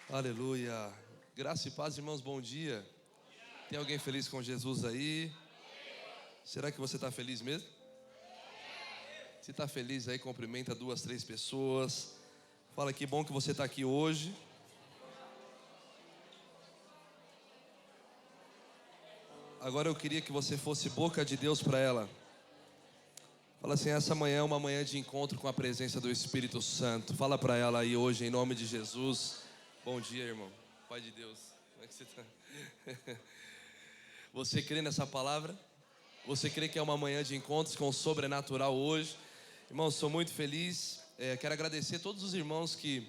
Aleluia. Graça e paz, irmãos, bom dia. Tem alguém feliz com Jesus aí? Será que você está feliz mesmo? Se está feliz aí, cumprimenta 2, 3 pessoas. Fala que bom que você está aqui hoje. Agora eu queria que você fosse boca de Deus para ela. Fala assim, essa manhã é uma manhã de encontro com a presença do Espírito Santo. Fala para ela aí hoje, em nome de Jesus. Bom dia, irmão. Pai de Deus, como é que você está? Você crê nessa palavra? Você crê que é uma manhã de encontros com o sobrenatural hoje? Irmãos, sou muito feliz. Quero agradecer a todos os irmãos que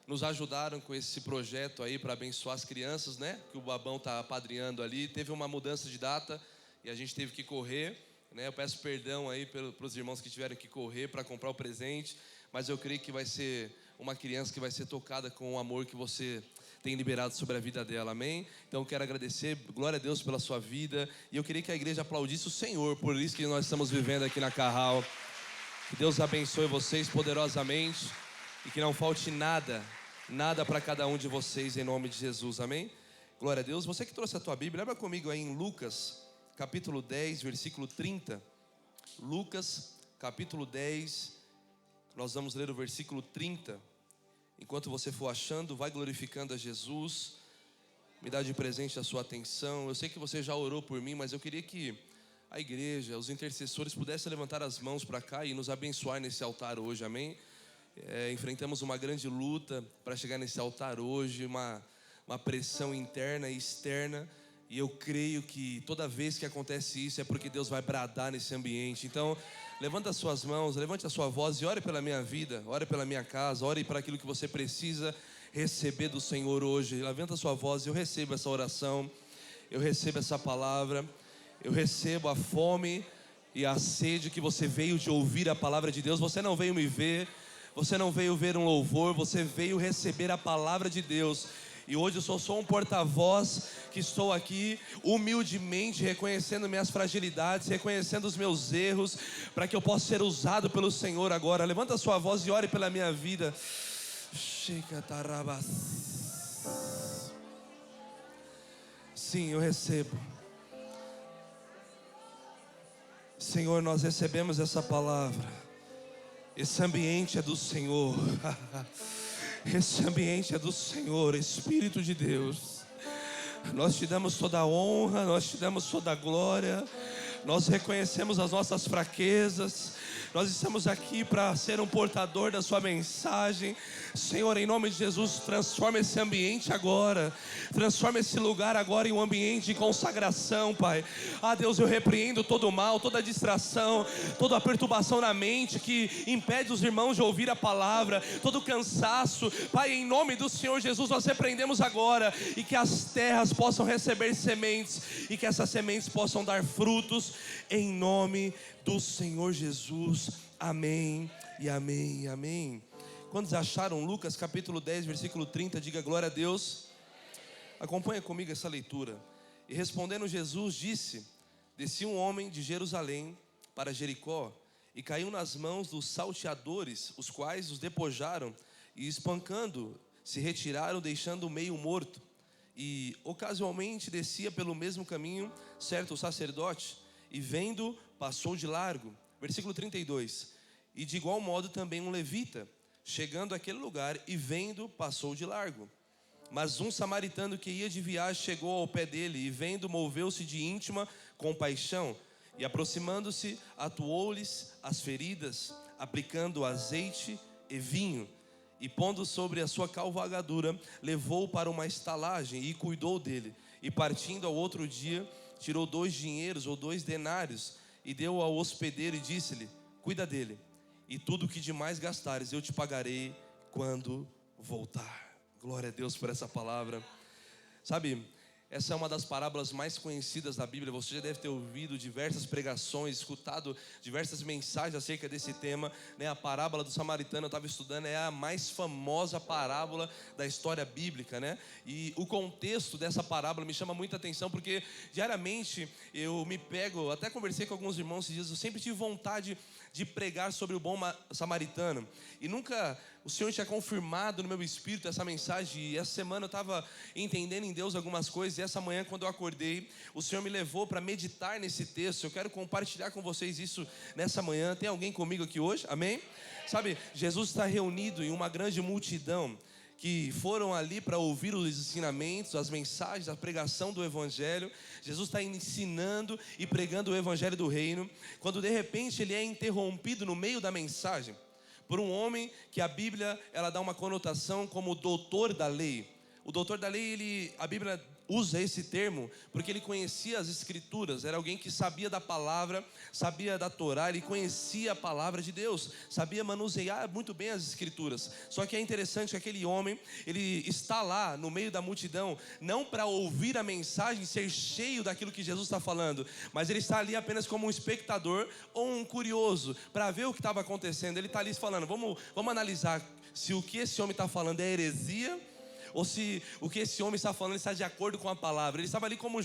nos ajudaram com esse projeto aí para abençoar as crianças, né? Que o Babão está apadrinhando ali. Teve uma mudança de data e a gente teve que correr, né? Eu peço perdão aí para os irmãos que tiveram que correr para comprar o presente, mas eu creio que vai ser uma criança que vai ser tocada com o amor que você tem liberado sobre a vida dela, amém? Então eu quero agradecer, glória a Deus pela sua vida. E eu queria que a igreja aplaudisse o Senhor por isso que nós estamos vivendo aqui na Carral. Que Deus abençoe vocês poderosamente e que não falte nada para cada um de vocês em nome de Jesus, amém? Glória a Deus. Você que trouxe a tua Bíblia, lembra comigo aí em Lucas capítulo 10, versículo 30. Lucas capítulo 10, nós vamos ler o versículo 30. Enquanto você for achando, vai glorificando a Jesus. Me dá de presente a sua atenção. Eu sei que você já orou por mim, mas eu queria que a igreja, os intercessores pudessem levantar as mãos para cá e nos abençoar nesse altar hoje, amém? Enfrentamos uma grande luta para chegar nesse altar hoje, uma pressão interna e externa. E eu creio que toda vez que acontece isso é porque Deus vai bradar nesse ambiente. Então, levanta as suas mãos, levante a sua voz e ore pela minha vida, ore pela minha casa, ore para aquilo que você precisa receber do Senhor hoje. Levanta a sua voz e eu recebo essa oração, eu recebo essa palavra, eu recebo a fome e a sede que você veio de ouvir a palavra de Deus. Você não veio me ver, você não veio ver um louvor, você veio receber a palavra de Deus. E hoje eu sou só um porta-voz que estou aqui humildemente reconhecendo minhas fragilidades, reconhecendo os meus erros, para que eu possa ser usado pelo Senhor agora. Levanta a sua voz e ore pela minha vida. Sim, eu recebo. Senhor, nós recebemos essa palavra. Esse ambiente é do Senhor. Esse ambiente é do Senhor, Espírito de Deus. Nós te damos toda a honra, nós te damos toda a glória. Nós reconhecemos as nossas fraquezas. Nós estamos aqui para ser um portador da sua mensagem. Senhor, em nome de Jesus, transforma esse ambiente agora. Transforma esse lugar agora em um ambiente de consagração, Pai. Ah, Deus, eu repreendo todo o mal, toda a distração, toda a perturbação na mente que impede os irmãos de ouvir a palavra, todo o cansaço. Pai, em nome do Senhor Jesus, nós repreendemos agora. E que as terras possam receber sementes e que essas sementes possam dar frutos. Em nome do Senhor Jesus, amém e amém e amém. Quantos acharam Lucas capítulo 10, versículo 30, diga glória a Deus. Acompanha comigo essa leitura. E respondendo Jesus disse: descia um homem de Jerusalém para Jericó e caiu nas mãos dos salteadores, os quais os despojaram e espancando se retiraram, deixando o meio morto. E ocasionalmente descia pelo mesmo caminho certo sacerdote, e vendo, passou de largo. Versículo 32. E de igual modo também um levita, chegando àquele lugar e vendo, passou de largo. Mas um samaritano que ia de viagem chegou ao pé dele e vendo, moveu-se de íntima compaixão. E aproximando-se, atuou-lhes as feridas, aplicando azeite e vinho. E pondo sobre a sua cavalgadura, levou-o para uma estalagem e cuidou dele. E partindo ao outro dia, tirou 2 dinheiros ou 2 denários e deu ao hospedeiro e disse-lhe: cuida dele, e tudo o que demais gastares eu te pagarei quando voltar. Glória a Deus por essa palavra. Sabe, essa é uma das parábolas mais conhecidas da Bíblia. Você já deve ter ouvido diversas pregações, escutado diversas mensagens acerca desse tema, né? A parábola do samaritano, eu estava estudando, é a mais famosa parábola da história bíblica, né? E o contexto dessa parábola me chama muita atenção, porque diariamente eu me pego, até conversei com alguns irmãos esses dias, eu sempre tive vontade de pregar sobre o bom samaritano, e nunca o Senhor tinha confirmado no meu espírito essa mensagem. E essa semana eu estava entendendo em Deus algumas coisas. E essa manhã, quando eu acordei, o Senhor me levou para meditar nesse texto. Eu quero compartilhar com vocês isso nessa manhã. Tem alguém comigo aqui hoje? Amém? Sabe, Jesus está reunido em uma grande multidão que foram ali para ouvir os ensinamentos, as mensagens, a pregação do Evangelho. Jesus está ensinando e pregando o Evangelho do Reino, quando de repente ele é interrompido no meio da mensagem por um homem que a Bíblia ela dá uma conotação como doutor da lei. O doutor da lei, a Bíblia usa esse termo porque ele conhecia as Escrituras, era alguém que sabia da palavra, sabia da Torá, ele conhecia a palavra de Deus, sabia manusear muito bem as Escrituras. Só que é interessante que aquele homem, ele está lá no meio da multidão, não para ouvir a mensagem, ser cheio daquilo que Jesus está falando, mas ele está ali apenas como um espectador ou um curioso, para ver o que estava acontecendo. Ele está ali falando, vamos analisar se o que esse homem está falando é heresia, ou se o que esse homem está falando está de acordo com a palavra. Ele estava ali como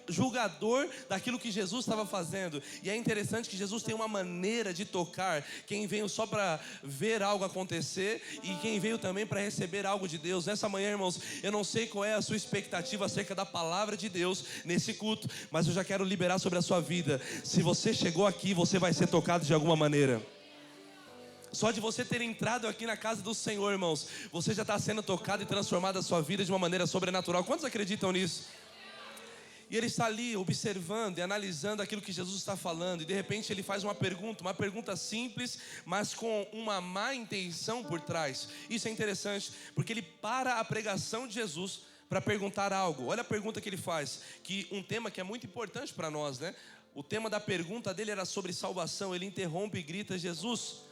julgador daquilo que Jesus estava fazendo. E é interessante que Jesus tem uma maneira de tocar quem veio só para ver algo acontecer e quem veio também para receber algo de Deus. Nessa manhã, irmãos, eu não sei qual é a sua expectativa acerca da palavra de Deus nesse culto, mas eu já quero liberar sobre a sua vida. Se você chegou aqui, você vai ser tocado de alguma maneira. Só de você ter entrado aqui na casa do Senhor, irmãos, você já está sendo tocado e transformado a sua vida de uma maneira sobrenatural. Quantos acreditam nisso? E ele está ali observando e analisando aquilo que Jesus está falando. E de repente ele faz uma pergunta simples, mas com uma má intenção por trás. Isso é interessante, porque ele para a pregação de Jesus para perguntar algo. Olha a pergunta que ele faz, que um tema que é muito importante para nós, né? O tema da pergunta dele era sobre salvação. Ele interrompe e grita: Jesus,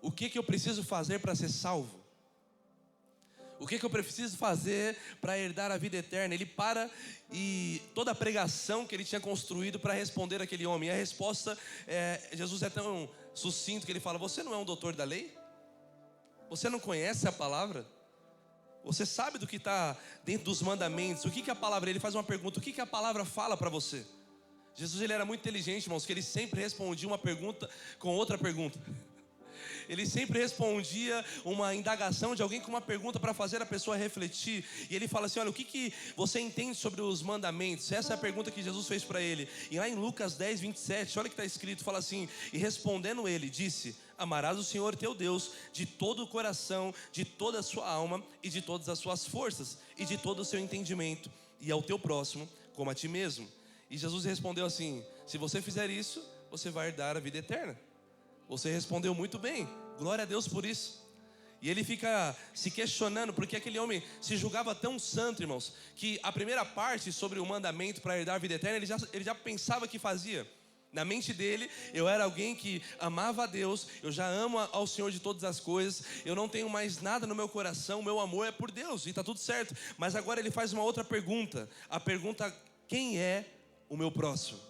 o que eu preciso fazer para ser salvo? O que eu preciso fazer para herdar a vida eterna? Ele para e toda a pregação que ele tinha construído para responder aquele homem. E a resposta, Jesus é tão sucinto que ele fala: você não é um doutor da lei? Você não conhece a palavra? Você sabe do que está dentro dos mandamentos? O que a palavra, ele faz uma pergunta, o que a palavra fala para você? Jesus, ele era muito inteligente, irmãos, que ele sempre respondia uma pergunta com outra pergunta. Ele sempre respondia uma indagação de alguém com uma pergunta para fazer a pessoa refletir. E ele fala assim: olha, o que você entende sobre os mandamentos? Essa é a pergunta que Jesus fez para ele. E lá em Lucas 10, 27, olha o que está escrito, fala assim: e respondendo ele, disse: amarás o Senhor teu Deus de todo o coração, de toda a sua alma e de todas as suas forças e de todo o seu entendimento, e ao teu próximo como a ti mesmo. E Jesus respondeu assim: se você fizer isso, você vai herdar a vida eterna. Você respondeu muito bem, glória a Deus por isso. E ele fica se questionando, porque aquele homem se julgava tão santo, irmãos, que a primeira parte sobre o mandamento para herdar a vida eterna, ele já pensava que fazia. Na mente dele, eu era alguém que amava a Deus, eu já amo ao Senhor de todas as coisas, eu não tenho mais nada no meu coração, meu amor é por Deus, e está tudo certo. Mas agora ele faz uma outra pergunta, a pergunta: quem é o meu próximo?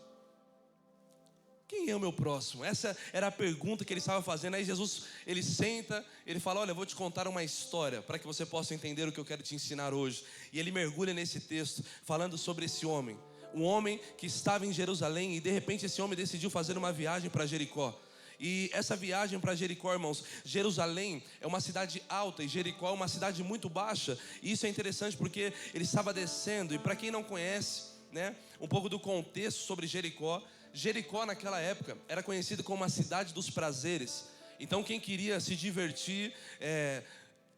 Quem é o meu próximo? Essa era a pergunta que ele estava fazendo. Aí Jesus, ele senta, ele fala: olha, eu vou te contar uma história para que você possa entender o que eu quero te ensinar hoje. E ele mergulha nesse texto, falando sobre esse homem. Um homem que estava em Jerusalém e de repente esse homem decidiu fazer uma viagem para Jericó. E essa viagem para Jericó, irmãos, Jerusalém é uma cidade alta e Jericó é uma cidade muito baixa. E isso é interessante porque ele estava descendo. E para quem não conhece, né, um pouco do contexto sobre Jericó, Jericó naquela época era conhecido como a cidade dos prazeres. Então quem queria se divertir,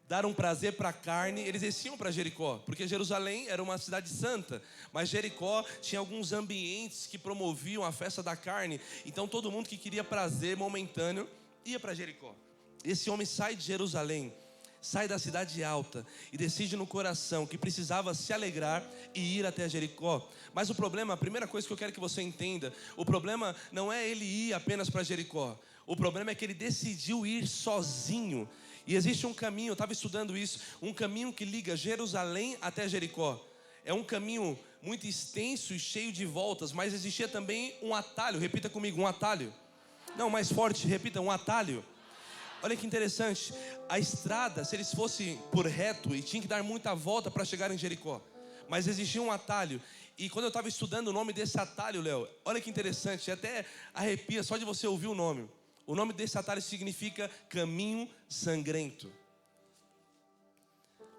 dar um prazer para a carne, eles desciam para Jericó, porque Jerusalém era uma cidade santa, mas Jericó tinha alguns ambientes que promoviam a festa da carne. Então todo mundo que queria prazer momentâneo ia para Jericó. Esse homem sai de Jerusalém, sai da cidade alta e decide no coração que precisava se alegrar e ir até Jericó. Mas o problema, a primeira coisa que eu quero que você entenda, o problema não é ele ir apenas para Jericó. O problema é que ele decidiu ir sozinho. E existe um caminho, eu estava estudando isso, um caminho que liga Jerusalém até Jericó. É um caminho muito extenso e cheio de voltas, mas existia também um atalho. Repita comigo: um atalho. Não, mais forte, repita: um atalho. Olha que interessante, a estrada, se eles fossem por reto, e tinha que dar muita volta para chegar em Jericó, mas existia um atalho. E quando eu estava estudando o nome desse atalho, Léo, olha que interessante, até arrepia só de você ouvir o nome. O nome desse atalho significa caminho sangrento.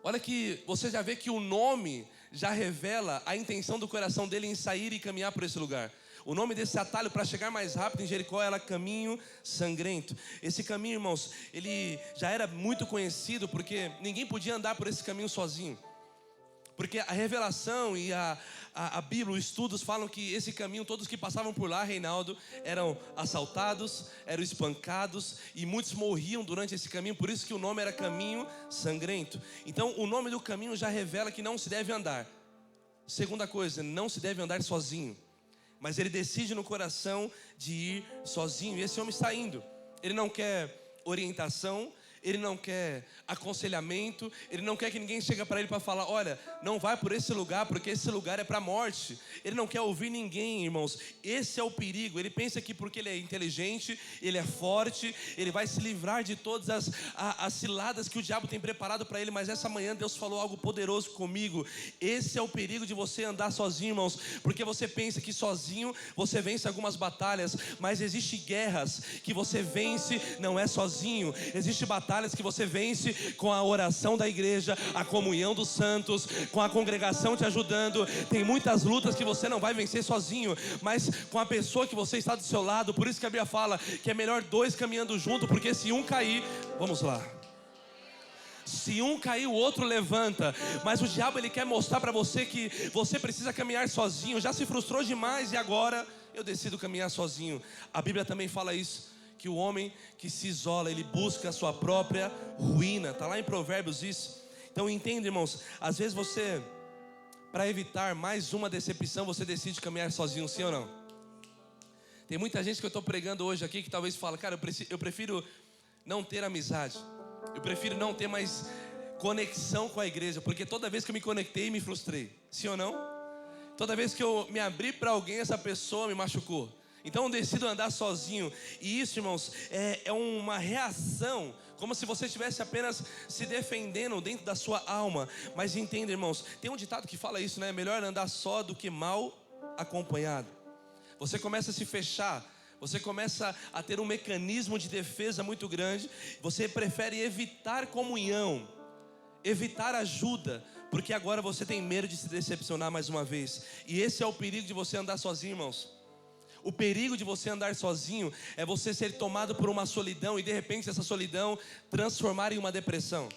Olha que você já vê que o nome já revela a intenção do coração dele em sair e caminhar por esse lugar. O nome desse atalho para chegar mais rápido em Jericó era caminho sangrento. Esse caminho, irmãos, ele já era muito conhecido porque ninguém podia andar por esse caminho sozinho. Porque a revelação e a Bíblia, os estudos falam que esse caminho, todos que passavam por lá, Reinaldo, eram assaltados, eram espancados e muitos morriam durante esse caminho, por isso que o nome era caminho sangrento. Então o nome do caminho já revela que não se deve andar. Segunda coisa, não se deve andar sozinho. Mas ele decide no coração de ir sozinho, e esse homem está indo. Ele não quer orientação, ele não quer aconselhamento, ele não quer que ninguém chegue para ele para falar: olha, não vai por esse lugar, porque esse lugar é para a morte. Ele não quer ouvir ninguém, irmãos. Esse é o perigo. Ele pensa que porque ele é inteligente, ele é forte, ele vai se livrar de todas as ciladas que o diabo tem preparado para ele. Mas essa manhã Deus falou algo poderoso comigo. Esse é o perigo de você andar sozinho, irmãos, porque você pensa que sozinho você vence algumas batalhas, mas existem guerras que você vence não é sozinho. Existem batalhas que você vence com a oração da igreja, a comunhão dos santos, com a congregação te ajudando. Tem muitas lutas que você não vai vencer sozinho, mas com a pessoa que você está do seu lado. Por isso que a Bíblia fala que é melhor dois caminhando junto, porque se um cair, vamos lá, se um cair, o outro levanta. Mas o diabo, ele quer mostrar para você que você precisa caminhar sozinho. Já se frustrou demais e agora eu decido caminhar sozinho. A Bíblia também fala isso, que o homem que se isola, ele busca a sua própria ruína. Está lá em Provérbios isso. Então entenda, irmãos, às vezes você, para evitar mais uma decepção, você decide caminhar sozinho, sim ou não? Tem muita gente que eu estou pregando hoje aqui que talvez fala: cara, eu prefiro não ter amizade, eu prefiro não ter mais conexão com a igreja, porque toda vez que eu me conectei, me frustrei, sim ou não? Toda vez que eu me abri para alguém, essa pessoa me machucou. Então eu decido andar sozinho. E isso, irmãos, é uma reação, como se você estivesse apenas se defendendo dentro da sua alma. Mas entenda, irmãos, tem um ditado que fala isso, né? Melhor andar só do que mal acompanhado. Você começa a se fechar, você começa a ter um mecanismo de defesa muito grande. Você prefere evitar comunhão, evitar ajuda, porque agora você tem medo de se decepcionar mais uma vez. E esse é o perigo de você andar sozinho, irmãos. O perigo de você andar sozinho é você ser tomado por uma solidão e de repente essa solidão transformar em uma depressão.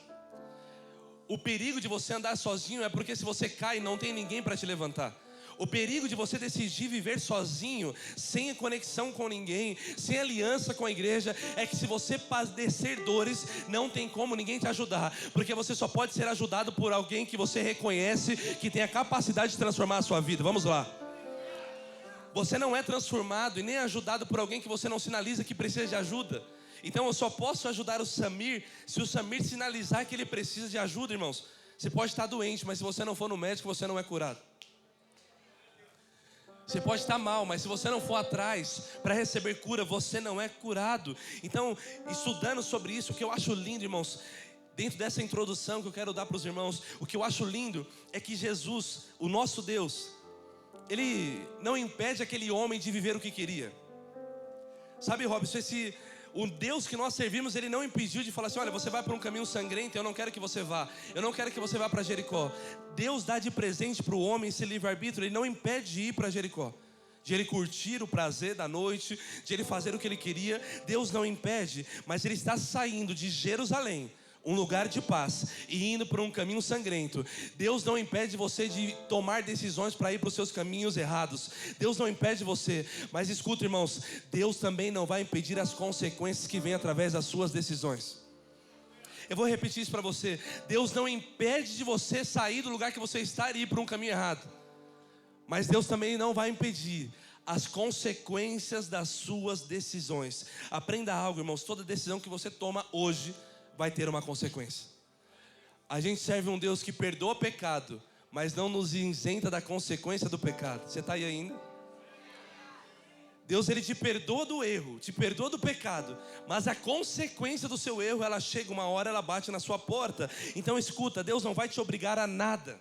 O perigo de você andar sozinho é porque se você cai, não tem ninguém para te levantar. O perigo de você decidir viver sozinho, sem conexão com ninguém, sem aliança com a igreja, é que se você padecer dores, não tem como ninguém te ajudar, porque você só pode ser ajudado por alguém que você reconhece que tem a capacidade de transformar a sua vida. Vamos lá. Você não é transformado e nem ajudado por alguém que você não sinaliza que precisa de ajuda. Então eu só posso ajudar o Samir se o Samir sinalizar que ele precisa de ajuda, irmãos. Você pode estar doente, mas se você não for no médico, você não é curado. Você pode estar mal, mas se você não for atrás para receber cura, você não é curado. Então, estudando sobre isso, o que eu acho lindo, irmãos, dentro dessa introdução que eu quero dar para os irmãos, o que eu acho lindo é que Jesus, o nosso Deus, Ele não impede aquele homem de viver o que queria. Sabe, Robson, o Deus que nós servimos, Ele não impediu de falar assim: olha, você vai para um caminho sangrento, eu não quero que você vá. Eu não quero que você vá para Jericó. Deus dá de presente para o homem esse livre-arbítrio. Ele não impede de ir para Jericó, de ele curtir o prazer da noite, de ele fazer o que ele queria. Deus não impede, mas ele está saindo de Jerusalém, um lugar de paz, e indo por um caminho sangrento. Deus não impede você de tomar decisões para ir para os seus caminhos errados. Deus não impede você, mas escuta, irmãos, Deus também não vai impedir as consequências que vêm através das suas decisões. Eu vou repetir isso para você: Deus não impede de você sair do lugar que você está e ir para um caminho errado, mas Deus também não vai impedir as consequências das suas decisões. Aprenda algo, irmãos: toda decisão que você toma hoje vai ter uma consequência. A gente serve um Deus que perdoa pecado, mas não nos isenta da consequência do pecado. Você está aí ainda? Deus, Ele te perdoa do erro, te perdoa do pecado, mas a consequência do seu erro, ela chega uma hora, ela bate na sua porta. Então escuta, Deus não vai te obrigar a nada.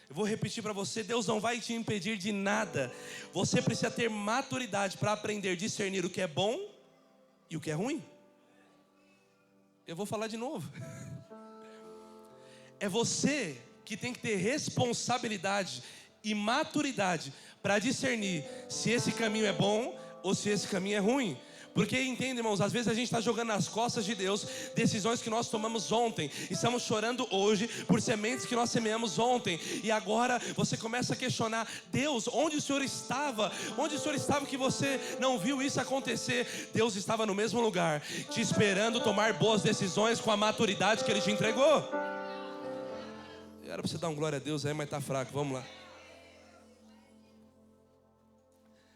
Eu vou repetir para você: Deus não vai te impedir de nada. Você precisa ter maturidade para aprender a discernir o que é bom e o que é ruim. Eu vou falar de novo. É você que tem que ter responsabilidade e maturidade para discernir se esse caminho é bom ou se esse caminho é ruim. Porque entende, irmãos, às vezes a gente está jogando nas costas de Deus decisões que nós tomamos ontem. Estamos chorando hoje por sementes que nós semeamos ontem. E agora você começa a questionar: Deus, onde o Senhor estava? Onde o Senhor estava que você não viu isso acontecer? Deus estava no mesmo lugar, te esperando tomar boas decisões com a maturidade que Ele te entregou. Era para você dar um glória a Deus aí, mas está fraco, vamos lá.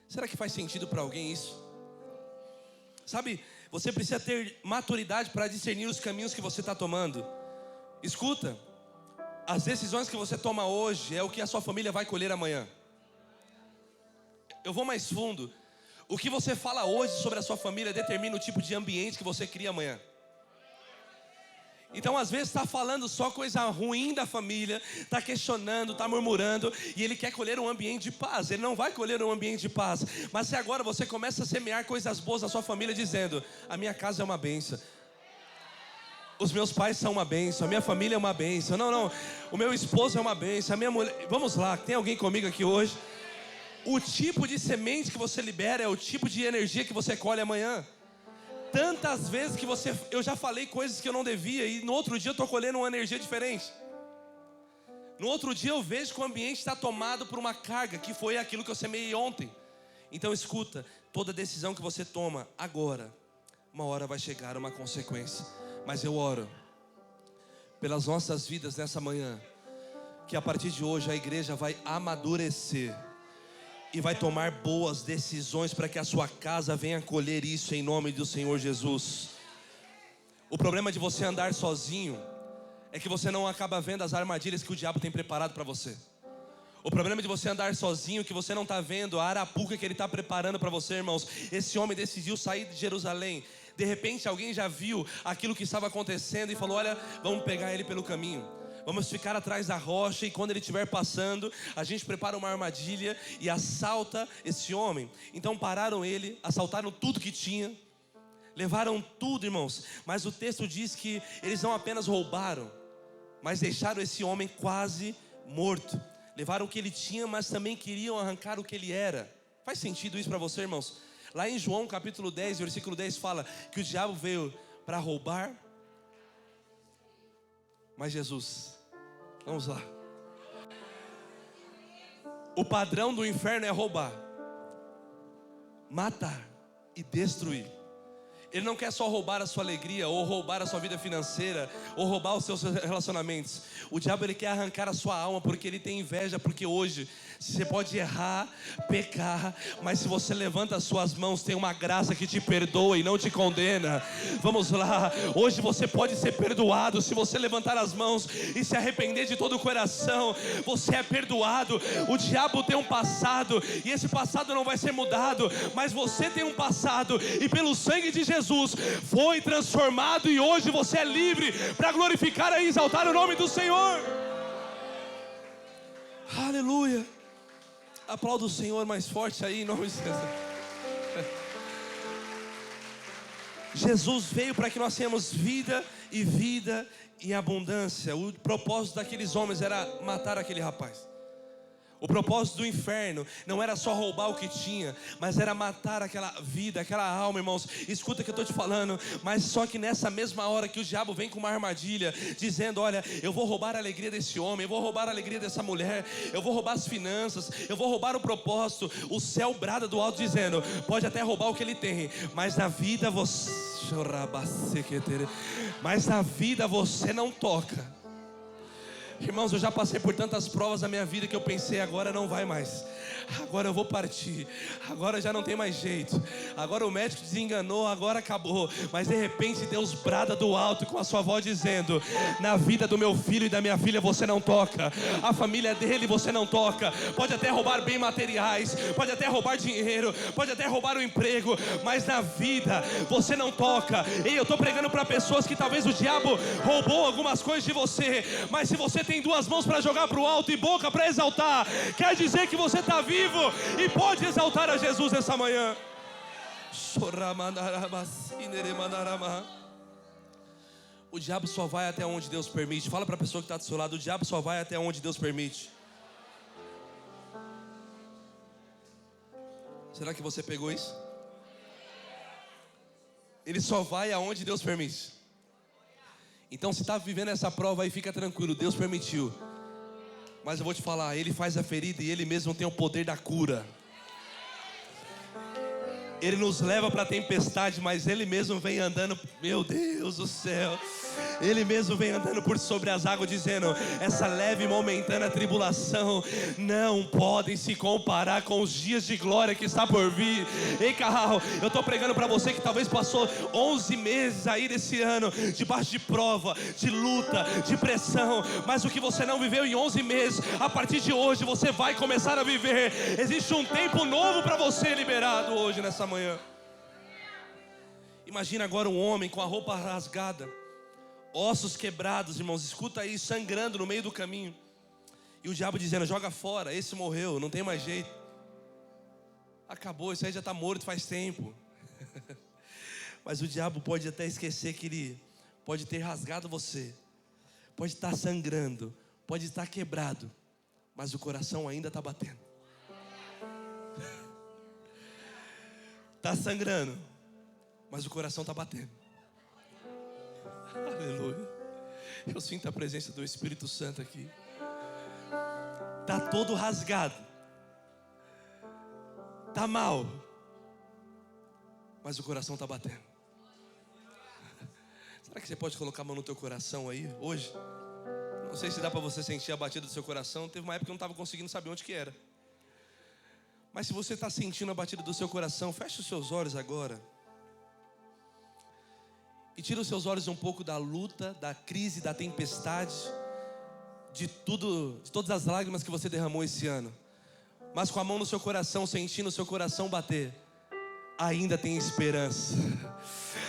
Será que faz sentido para alguém isso? Sabe, você precisa ter maturidade para discernir os caminhos que você está tomando. Escuta, as decisões que você toma hoje é o que a sua família vai colher amanhã. Eu vou mais fundo. O que você fala hoje sobre a sua família determina o tipo de ambiente que você cria amanhã. Então às vezes está falando só coisa ruim da família, está questionando, está murmurando, e ele quer colher um ambiente de paz. Ele não vai colher um ambiente de paz. Mas se agora você começa a semear coisas boas na sua família, dizendo: a minha casa é uma bênção, os meus pais são uma bênção, a minha família é uma bênção, não, o meu esposo é uma bênção, a minha mulher... Vamos lá, tem alguém comigo aqui hoje? O tipo de semente que você libera é o tipo de energia que você colhe amanhã. Tantas vezes que eu já falei coisas que eu não devia, e no outro dia eu estou colhendo uma energia diferente. No outro dia eu vejo que o ambiente está tomado por uma carga, que foi aquilo que eu semeei ontem. Então escuta, toda decisão que você toma agora, uma hora vai chegar uma consequência. Mas eu oro pelas nossas vidas nessa manhã, que a partir de hoje a igreja vai amadurecer e vai tomar boas decisões para que a sua casa venha colher isso em nome do Senhor Jesus. O problema de você andar sozinho é que você não acaba vendo as armadilhas que o diabo tem preparado para você. O problema de você andar sozinho é que você não está vendo a arapuca que ele está preparando para você, irmãos. Esse homem decidiu sair de Jerusalém. De repente alguém já viu aquilo que estava acontecendo e falou: olha, vamos pegar ele pelo caminho, vamos ficar atrás da rocha, e quando ele estiver passando, a gente prepara uma armadilha e assalta esse homem. Então pararam ele, assaltaram tudo que tinha, levaram tudo, irmãos. Mas o texto diz que eles não apenas roubaram, mas deixaram esse homem quase morto. Levaram o que ele tinha, mas também queriam arrancar o que ele era. Faz sentido isso para você, irmãos? Lá em João capítulo 10, versículo 10 fala que o diabo veio para roubar, mas Jesus, vamos lá, o padrão do inferno é roubar, matar e destruir. Ele não quer só roubar a sua alegria, ou roubar a sua vida financeira, ou roubar os seus relacionamentos. O diabo, ele quer arrancar a sua alma, porque ele tem inveja. Porque hoje você pode errar, pecar, mas se você levanta as suas mãos, tem uma graça que te perdoa e não te condena. Vamos lá, hoje você pode ser perdoado. Se você levantar as mãos e se arrepender de todo o coração, você é perdoado. O diabo tem um passado, e esse passado não vai ser mudado, mas você tem um passado, e pelo sangue de Jesus foi transformado, e hoje você é livre para glorificar e exaltar o nome do Senhor. Aleluia. Aplauda o Senhor mais forte aí, em nome de Jesus. Jesus veio para que nós tenhamos vida e vida em abundância. O propósito daqueles homens era matar aquele rapaz. O propósito do inferno não era só roubar o que tinha, mas era matar aquela vida, aquela alma, irmãos. Escuta o que eu estou te falando. Mas só que nessa mesma hora que o diabo vem com uma armadilha, dizendo: olha, eu vou roubar a alegria desse homem, eu vou roubar a alegria dessa mulher, eu vou roubar as finanças, eu vou roubar o propósito. O céu brada do alto dizendo: pode até roubar o que ele tem, mas na vida você não toca. Irmãos, eu já passei por tantas provas na minha vida que eu pensei: agora não vai mais, agora eu vou partir, agora já não tem mais jeito, agora o médico desenganou, agora acabou. Mas de repente Deus brada do alto com a sua voz dizendo: na vida do meu filho e da minha filha você não toca, a família dele você não toca. Pode até roubar bens materiais, pode até roubar dinheiro, pode até roubar o emprego, mas na vida você não toca. E eu estou pregando para pessoas que talvez o diabo roubou algumas coisas de você, mas se você tem duas mãos para jogar para o alto e boca para exaltar, quer dizer que você está vivo e pode exaltar a Jesus essa manhã. O diabo só vai até onde Deus permite. Fala para a pessoa que está do seu lado: o diabo só vai até onde Deus permite. Será que você pegou isso? Ele só vai aonde Deus permite. Então, se está vivendo essa prova aí, fica tranquilo, Deus permitiu. Mas eu vou te falar, Ele faz a ferida e Ele mesmo tem o poder da cura. Ele nos leva para a tempestade, mas Ele mesmo vem andando, meu Deus do céu, Ele mesmo vem andando por sobre as águas, dizendo: essa leve e momentânea tribulação não podem se comparar com os dias de glória que está por vir. Ei, Carral, eu estou pregando para você que talvez passou 11 meses aí desse ano, debaixo de prova, de luta, de pressão, mas o que você não viveu em 11 meses, a partir de hoje você vai começar a viver. Existe um tempo novo para você liberado hoje, nessa manhã. Imagina agora um homem com a roupa rasgada, ossos quebrados, irmãos, escuta aí, sangrando no meio do caminho, e o diabo dizendo: joga fora, esse morreu, não tem mais jeito, acabou, isso aí já está morto faz tempo. Mas o diabo pode até esquecer que ele pode ter rasgado você, pode estar sangrando, pode estar quebrado, mas o coração ainda está batendo. Está sangrando, mas o coração está batendo. Aleluia. Eu sinto a presença do Espírito Santo aqui. Está todo rasgado, está mal, mas o coração está batendo. Será que você pode colocar a mão no teu coração aí hoje? Não sei se dá para você sentir a batida do seu coração. Teve uma época que eu não estava conseguindo saber onde que era. Mas se você está sentindo a batida do seu coração, feche os seus olhos agora. E tira os seus olhos um pouco da luta, da crise, da tempestade, de tudo, de todas as lágrimas que você derramou esse ano. Mas com a mão no seu coração, sentindo o seu coração bater, ainda tem esperança.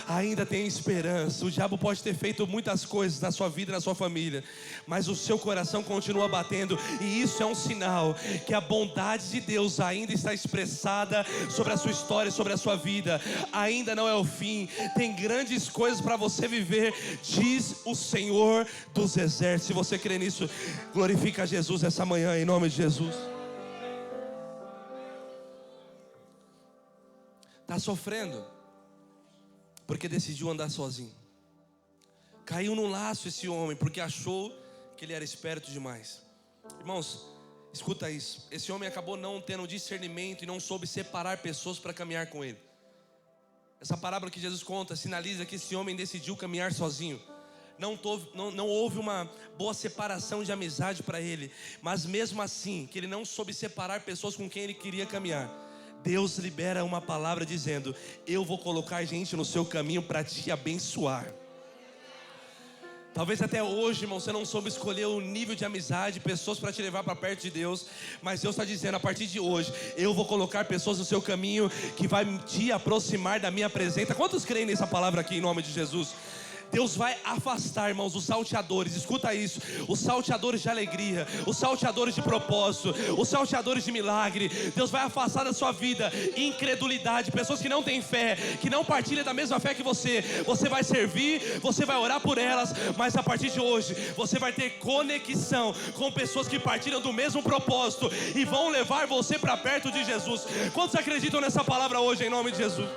Ainda tem esperança. O diabo pode ter feito muitas coisas na sua vida e na sua família, mas o seu coração continua batendo. E isso é um sinal que a bondade de Deus ainda está expressada sobre a sua história, sobre a sua vida. Ainda não é o fim. Tem grandes coisas para você viver, diz o Senhor dos Exércitos. Se você crê nisso, glorifica a Jesus essa manhã, em nome de Jesus. Está sofrendo porque decidiu andar sozinho. Caiu num laço esse homem porque achou que ele era esperto demais. Irmãos, escuta isso. Esse homem acabou não tendo discernimento e não soube separar pessoas para caminhar com ele. Essa parábola que Jesus conta sinaliza que esse homem decidiu caminhar sozinho. Não houve uma boa separação de amizade para ele. Mas mesmo assim, que ele não soube separar pessoas com quem ele queria caminhar, Deus libera uma palavra dizendo: eu vou colocar gente no seu caminho para te abençoar. Talvez até hoje, irmão, você não soube escolher o nível de amizade, pessoas para te levar para perto de Deus. Mas Deus está dizendo: a partir de hoje, eu vou colocar pessoas no seu caminho que vai te aproximar da minha presença. Quantos creem nessa palavra aqui em nome de Jesus? Deus vai afastar, irmãos, os salteadores, escuta isso, os salteadores de alegria, os salteadores de propósito, os salteadores de milagre. Deus vai afastar da sua vida incredulidade, pessoas que não têm fé, que não partilham da mesma fé que você. Você vai servir, você vai orar por elas, mas a partir de hoje, você vai ter conexão com pessoas que partilham do mesmo propósito e vão levar você para perto de Jesus. Quantos acreditam nessa palavra hoje, em nome de Jesus?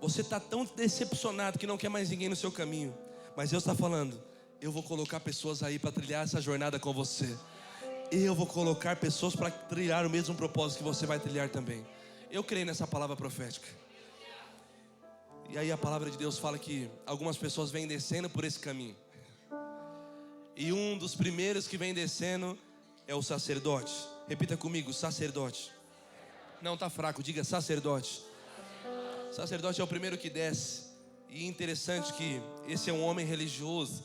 Você está tão decepcionado que não quer mais ninguém no seu caminho, mas Deus está falando: eu vou colocar pessoas aí para trilhar essa jornada com você. Eu vou colocar pessoas para trilhar o mesmo propósito que você vai trilhar também. Eu creio nessa palavra profética. E aí a palavra de Deus fala que algumas pessoas vêm descendo por esse caminho. E um dos primeiros que vem descendo é o sacerdote. Repita comigo: sacerdote. Não, está fraco, diga sacerdote. Sacerdote é o primeiro que desce. E interessante que esse é um homem religioso.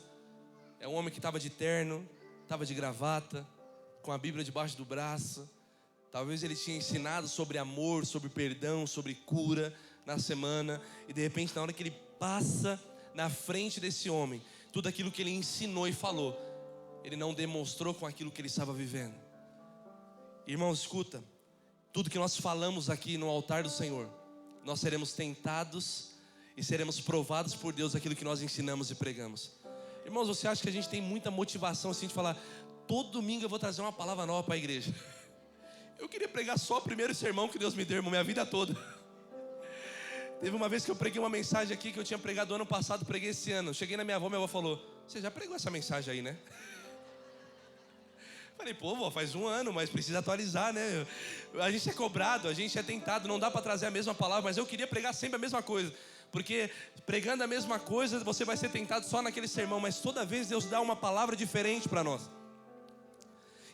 É um homem que estava de terno, estava de gravata, com a Bíblia debaixo do braço. Talvez ele tinha ensinado sobre amor, sobre perdão, sobre cura na semana. E de repente, na hora que ele passa na frente desse homem, tudo aquilo que ele ensinou e falou, ele não demonstrou com aquilo que ele estava vivendo. Irmãos, escuta. tudo que nós falamos aqui no altar do Senhor, nós seremos tentados e seremos provados por Deus aquilo que nós ensinamos e pregamos. Irmãos, você acha que a gente tem muita motivação assim de falar, todo domingo eu vou trazer uma palavra nova para a igreja? Eu queria pregar só o primeiro sermão que Deus me deu, irmão, minha vida toda. Teve uma vez que eu preguei uma mensagem aqui que eu tinha pregado ano passado, preguei esse ano. Cheguei na minha avó falou, você já pregou essa mensagem aí, né? Falei, pô, vó, faz um ano, mas precisa atualizar, né? A gente é cobrado, a gente é tentado, não dá para trazer a mesma palavra, mas eu queria pregar sempre a mesma coisa. Porque pregando a mesma coisa, você vai ser tentado só naquele sermão, mas toda vez Deus dá uma palavra diferente para nós.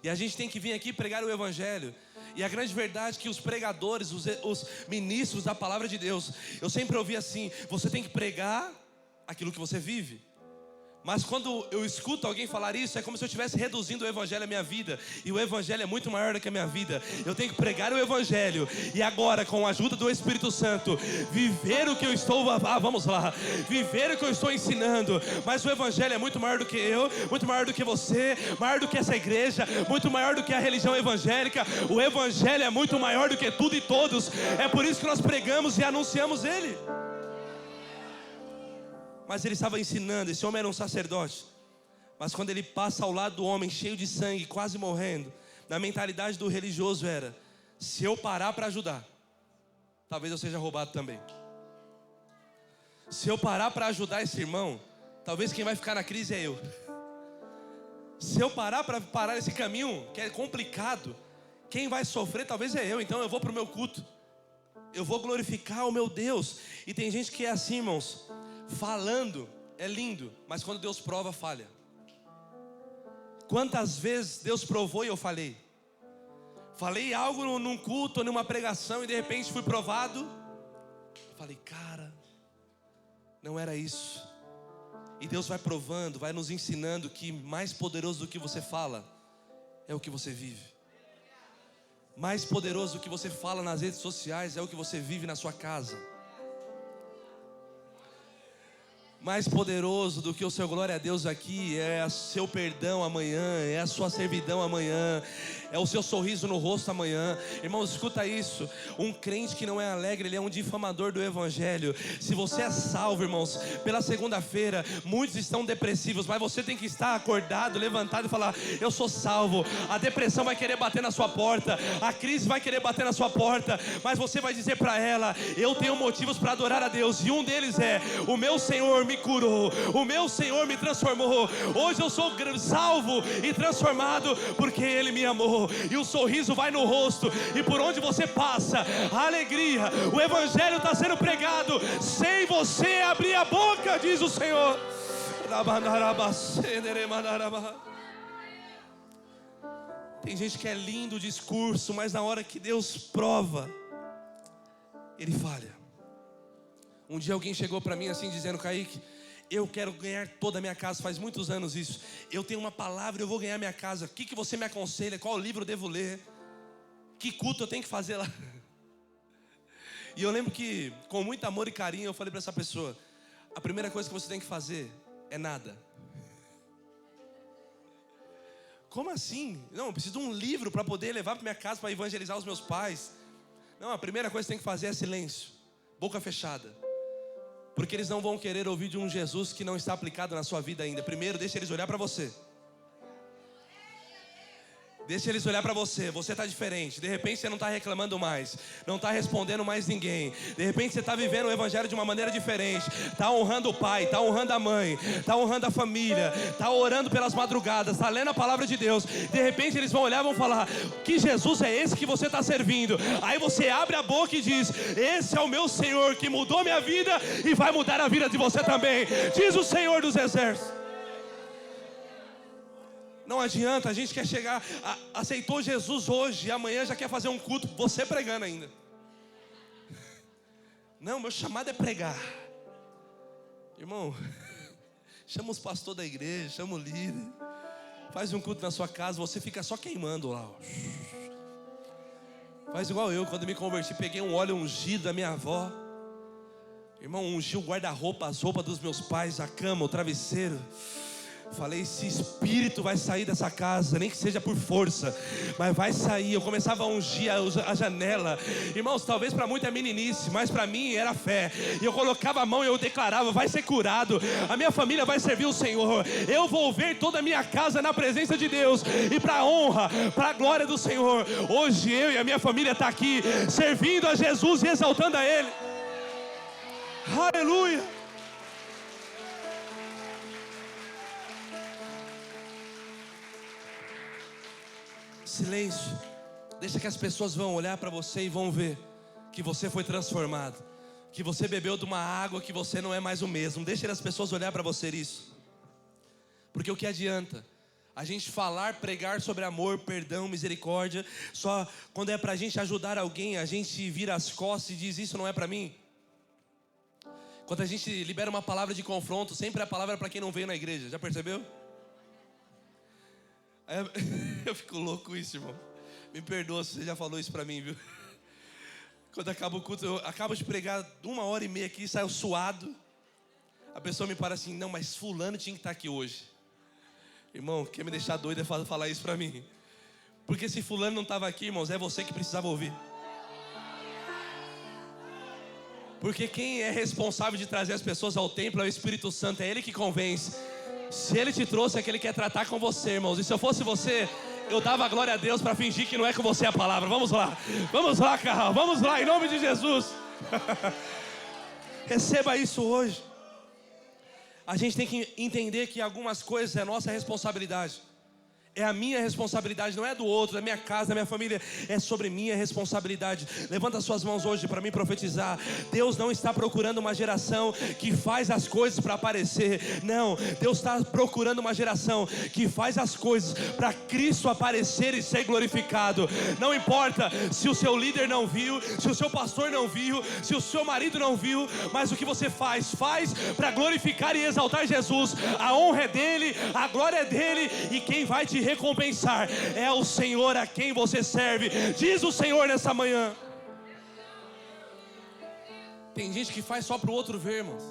E a gente tem que vir aqui pregar o Evangelho. E a grande verdade é que os pregadores, os ministros da palavra de Deus, eu sempre ouvi assim, você tem que pregar aquilo que você vive. Mas quando eu escuto alguém falar isso, é como se eu estivesse reduzindo o Evangelho à minha vida. E o Evangelho é muito maior do que a minha vida. Eu tenho que pregar o Evangelho. E agora, com a ajuda do Espírito Santo, viver o que eu estou... vamos lá. Viver o que eu estou ensinando. Mas o Evangelho é muito maior do que eu, muito maior do que você, maior do que essa igreja, muito maior do que a religião evangélica. O Evangelho é muito maior do que tudo e todos. É por isso que nós pregamos e anunciamos Ele. Mas ele estava ensinando, esse homem era um sacerdote. Mas quando ele passa ao lado do homem cheio de sangue, quase morrendo, na mentalidade do religioso era, se eu parar para ajudar, talvez eu seja roubado também. Se eu parar para ajudar esse irmão, talvez quem vai ficar na crise é eu. Se eu parar para parar esse caminho, que é complicado, quem vai sofrer talvez é eu. Então eu vou para o meu culto, eu vou glorificar o meu Deus. E tem gente que é assim, irmãos, falando é lindo, mas quando Deus prova, falha. Quantas vezes Deus provou e eu falei? Falei algo num culto, numa pregação, e de repente fui provado. Falei, cara, não era isso. E Deus vai provando, vai nos ensinando que mais poderoso do que você fala é o que você vive. Mais poderoso do que você fala nas redes sociais é o que você vive na sua casa. Mais poderoso do que o seu glória a Deus aqui é o seu perdão amanhã, é a sua servidão amanhã, é o seu sorriso no rosto amanhã. Irmãos, escuta isso. Um crente que não é alegre, ele é um difamador do Evangelho. Se você é salvo, irmãos, pela segunda-feira, muitos estão depressivos, mas você tem que estar acordado, levantado e falar, eu sou salvo. A depressão vai querer bater na sua porta, a crise vai querer bater na sua porta, mas você vai dizer para ela, eu tenho motivos para adorar a Deus, e um deles é, o meu Senhor me curou, o meu Senhor me transformou. Hoje eu sou salvo e transformado porque Ele me amou. E o sorriso vai no rosto, e por onde você passa, a alegria, o Evangelho está sendo pregado sem você abrir a boca, diz o Senhor. Tem gente que é lindo o discurso, mas na hora que Deus prova, ele falha. Um dia alguém chegou para mim assim dizendo, Kaique, eu quero ganhar toda a minha casa, faz muitos anos isso. Eu tenho uma palavra, eu vou ganhar minha casa. O que você me aconselha? Qual livro eu devo ler? Que culto eu tenho que fazer lá? E eu lembro que, com muito amor e carinho, eu falei para essa pessoa, a primeira coisa que você tem que fazer é nada. Como assim? Não, eu preciso de um livro para poder levar para minha casa, para evangelizar os meus pais. Não, a primeira coisa que você tem que fazer é silêncio, boca fechada. Porque eles não vão querer ouvir de um Jesus que não está aplicado na sua vida ainda. Primeiro, deixa eles olhar para você. Deixa eles olhar para você, você está diferente. De repente você não está reclamando mais, não está respondendo mais ninguém. De repente você está vivendo o Evangelho de uma maneira diferente. Está honrando o pai, está honrando a mãe, está honrando a família, está orando pelas madrugadas, está lendo a palavra de Deus. De repente eles vão olhar e vão falar, que Jesus é esse que você está servindo? Aí você abre a boca e diz, esse é o meu Senhor que mudou minha vida e vai mudar a vida de você também, diz o Senhor dos Exércitos. Não adianta, a gente quer chegar, aceitou Jesus hoje e amanhã já quer fazer um culto, você pregando ainda. Não, meu chamado é pregar. Irmão, chama os pastores da igreja, chama o líder, faz um culto na sua casa, você fica só queimando lá. Faz igual eu, quando me converti, peguei um óleo ungido da minha avó. Irmão, ungiu o guarda-roupa, as roupas dos meus pais, a cama, o travesseiro. Falei, esse espírito vai sair dessa casa, nem que seja por força, mas vai sair. Eu começava a ungir a janela. Irmãos, talvez para muitos é meninice, mas para mim era fé. E eu colocava a mão e eu declarava, vai ser curado, a minha família vai servir o Senhor. Eu vou ver toda a minha casa na presença de Deus. E para a honra, para a glória do Senhor, hoje eu e a minha família está aqui, servindo a Jesus e exaltando a Ele. Aleluia. Silêncio. Deixa que as pessoas vão olhar para você e vão ver que você foi transformado, que você bebeu de uma água que você não é mais o mesmo. Deixa as pessoas olhar para você isso. Porque o que adianta a gente falar, pregar sobre amor, perdão, misericórdia, só quando é para a gente ajudar alguém, a gente vira as costas e diz, isso não é para mim? Quando a gente libera uma palavra de confronto, sempre a palavra é para quem não veio na igreja. Já percebeu? Eu fico louco com isso, irmão. Me perdoa se você já falou isso pra mim, viu? Quando acaba o culto, eu acabo de pregar 1h30 aqui, saio suado. A pessoa me para assim, não, mas fulano tinha que estar aqui hoje. Irmão, quer me deixar doido é falar isso pra mim. Porque se fulano não estava aqui, irmãos, é você que precisava ouvir. Porque quem é responsável de trazer as pessoas ao templo é o Espírito Santo, é Ele que convence. Se Ele te trouxe é que Ele quer tratar com você, irmãos. E se eu fosse você, eu dava glória a Deus para fingir que não é com você a palavra. Vamos lá, Carral, vamos lá, em nome de Jesus. Receba isso hoje. A gente tem que entender que algumas coisas é nossa responsabilidade. É a minha responsabilidade, não é do outro, da minha casa, da minha família. É sobre minha responsabilidade. Levanta as suas mãos hoje para mim profetizar. Deus não está procurando uma geração que faz as coisas para aparecer. Não, Deus está procurando uma geração que faz as coisas para Cristo aparecer e ser glorificado. Não importa se o seu líder não viu, se o seu pastor não viu, se o seu marido não viu, mas o que você faz para glorificar e exaltar Jesus. A honra é dele, a glória é dele, e quem vai te recompensar é o Senhor a quem você serve. Diz o Senhor nessa manhã. Tem gente que faz só para o outro ver, irmãos.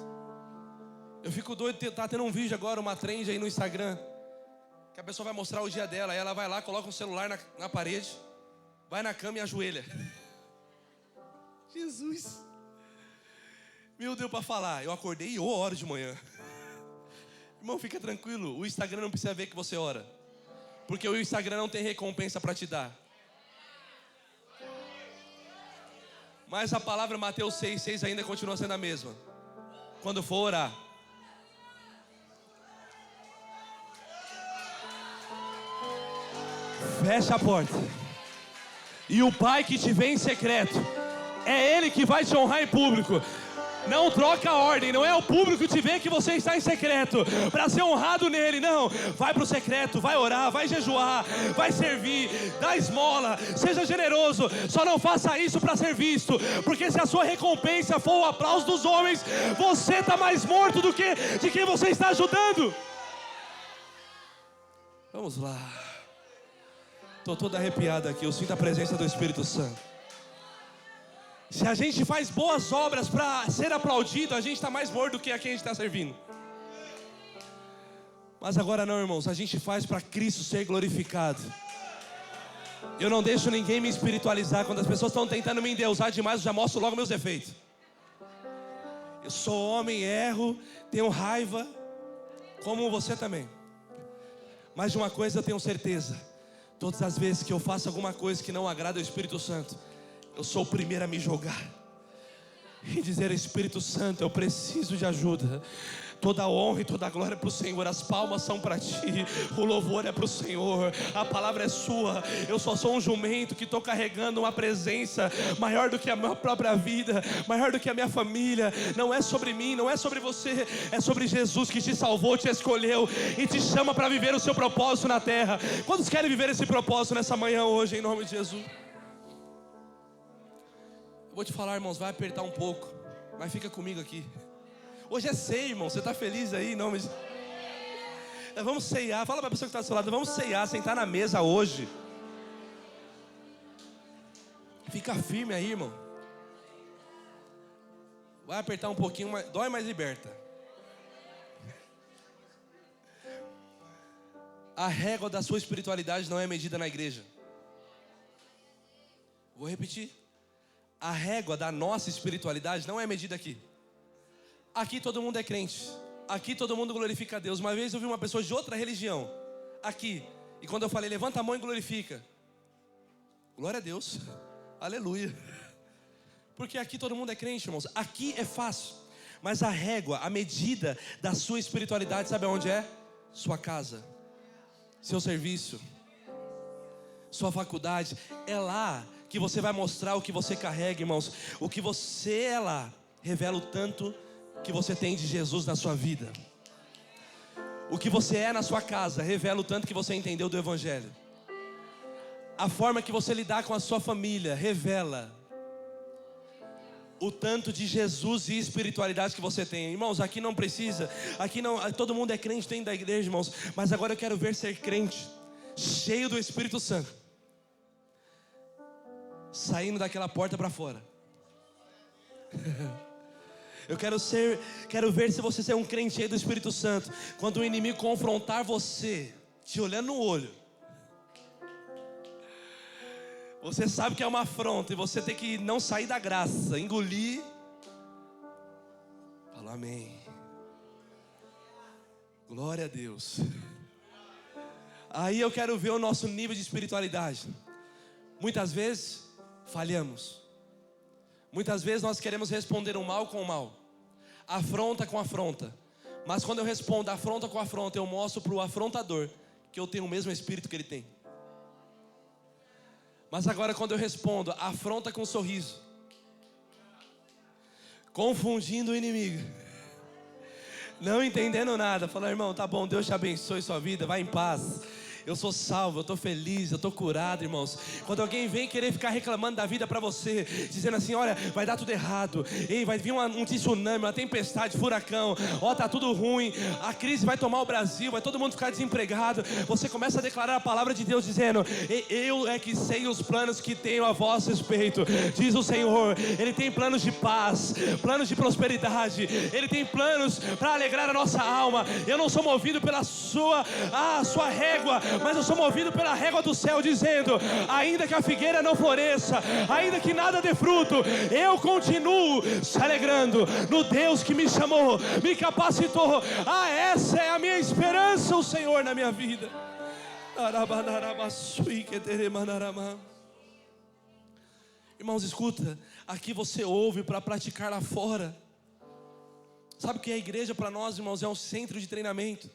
Eu fico doido, tá tendo um vídeo agora, uma trend aí no Instagram, que a pessoa vai mostrar o dia dela, aí ela vai lá, coloca um celular na parede, vai na cama e ajoelha. Jesus, meu Deus, para falar, eu acordei e eu oro de manhã. Irmão, fica tranquilo, o Instagram não precisa ver que você ora, porque o Instagram não tem recompensa para te dar. Mas a palavra Mateus 6,6 ainda continua sendo a mesma. Quando for orar, fecha a porta, e o Pai que te vê em secreto, é Ele que vai te honrar em público. Não troca a ordem, não é o público que te vê que você está em secreto para ser honrado nele, não. Vai para o secreto, vai orar, vai jejuar, vai servir, dá esmola, seja generoso. Só não faça isso para ser visto, porque se a sua recompensa for o aplauso dos homens, você está mais morto do que de quem você está ajudando. Vamos lá. Estou todo arrepiado aqui, eu sinto a presença do Espírito Santo. Se a gente faz boas obras para ser aplaudido, a gente está mais morto do que a quem a gente está servindo. Mas agora não, irmãos, a gente faz para Cristo ser glorificado. Eu não deixo ninguém me espiritualizar. Quando as pessoas estão tentando me endeusar demais, eu já mostro logo meus defeitos. Eu sou homem, erro, tenho raiva, como você também. Mas de uma coisa eu tenho certeza: todas as vezes que eu faço alguma coisa que não agrada ao Espírito Santo, eu sou o primeiro a me jogar e dizer: Espírito Santo, eu preciso de ajuda. Toda a honra e toda a glória é para o Senhor. As palmas são para Ti, o louvor é para o Senhor, a palavra é Sua. Eu só sou um jumento que estou carregando uma presença maior do que a minha própria vida, maior do que a minha família. Não é sobre mim, não é sobre você, é sobre Jesus que te salvou, te escolheu e te chama para viver o seu propósito na terra. Quantos querem viver esse propósito nessa manhã hoje, em nome de Jesus? Eu vou te falar, irmãos, vai apertar um pouco, mas fica comigo aqui. Hoje é ceia, irmão, você está feliz aí, em nome de... Vamos ceiar, fala para a pessoa que está do seu lado, vamos ceiar, sentar na mesa hoje. Fica firme aí, irmão. Vai apertar um pouquinho, mas dói, mas liberta. A régua da sua espiritualidade não é medida na igreja. Vou repetir. A régua da nossa espiritualidade não é medida aqui. Aqui todo mundo é crente. Aqui todo mundo glorifica a Deus. Uma vez eu vi uma pessoa de outra religião aqui, e quando eu falei, levanta a mão e glorifica. Glória a Deus. Aleluia. Porque aqui todo mundo é crente, irmãos. Aqui é fácil. Mas a régua, a medida da sua espiritualidade, sabe aonde é? Sua casa, seu serviço, sua faculdade. É lá que você vai mostrar o que você carrega, irmãos. O que você é lá revela o tanto que você tem de Jesus na sua vida. O que você é na sua casa revela o tanto que você entendeu do Evangelho. A forma que você lidar com a sua família revela o tanto de Jesus e espiritualidade que você tem. Irmãos, aqui não precisa, aqui não, todo mundo é crente dentro da igreja, irmãos. Mas agora eu quero ver ser crente, cheio do Espírito Santo, saindo daquela porta para fora. Eu quero ver se você é um crente cheio do Espírito Santo. Quando o inimigo confrontar você, te olhando no olho, você sabe que é uma afronta e você tem que não sair da graça, engolir. Fala amém. Glória a Deus. Aí eu quero ver o nosso nível de espiritualidade. Muitas vezes falhamos. Muitas vezes nós queremos responder o mal com o mal, afronta com afronta. Mas quando eu respondo afronta com afronta, eu mostro para o afrontador que eu tenho o mesmo espírito que ele tem. Mas agora quando eu respondo afronta com sorriso, confundindo o inimigo, não entendendo nada, falando, irmão, tá bom, Deus te abençoe sua vida, vai em paz. Eu sou salvo, eu estou feliz, eu estou curado, irmãos. Quando alguém vem querer ficar reclamando da vida para você, dizendo assim, olha, vai dar tudo errado, ei, vai vir um tsunami, uma tempestade, furacão, ó, tá tudo ruim, a crise vai tomar o Brasil, vai todo mundo ficar desempregado. Você começa a declarar a palavra de Deus dizendo, eu é que sei os planos que tenho a vosso respeito, diz o Senhor. Ele tem planos de paz, planos de prosperidade, Ele tem planos para alegrar a nossa alma. Eu não sou movido pela sua régua, mas eu sou movido pela régua do céu, dizendo, ainda que a figueira não floresça, ainda que nada dê fruto, eu continuo se alegrando no Deus que me chamou, me capacitou. Essa é a minha esperança, o Senhor na minha vida. Irmãos, escuta, aqui você ouve para praticar lá fora. Sabe o que é a igreja para nós, irmãos? É um centro de treinamento.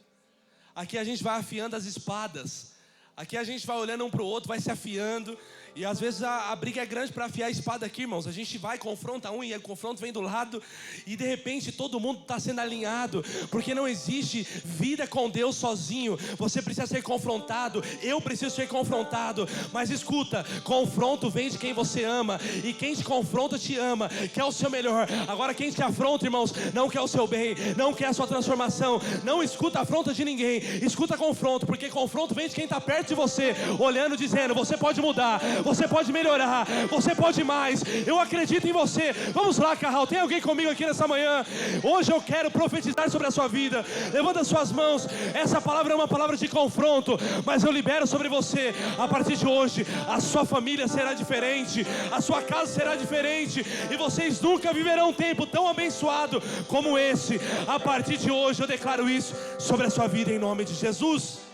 Aqui a gente vai afiando as espadas. Aqui a gente vai olhando um para o outro, vai se afiando. E às vezes a briga é grande para afiar a espada aqui, irmãos. A gente vai, confronta um e o confronto vem do lado. E de repente todo mundo está sendo alinhado. Porque não existe vida com Deus sozinho. Você precisa ser confrontado. Eu preciso ser confrontado. Mas escuta, confronto vem de quem você ama. E quem te confronta te ama, quer o seu melhor. Agora quem te afronta, irmãos, não quer o seu bem, não quer a sua transformação. Não escuta afronta de ninguém, escuta confronto. Porque confronto vem de quem está perto de você, olhando, dizendo, você pode mudar, você pode melhorar, você pode mais, eu acredito em você. Vamos lá, Carral, tem alguém comigo aqui nessa manhã? Hoje eu quero profetizar sobre a sua vida. Levanta as suas mãos. Essa palavra é uma palavra de confronto, mas eu libero sobre você, a partir de hoje, a sua família será diferente, a sua casa será diferente, e vocês nunca viverão um tempo tão abençoado como esse. A partir de hoje eu declaro isso sobre a sua vida em nome de Jesus.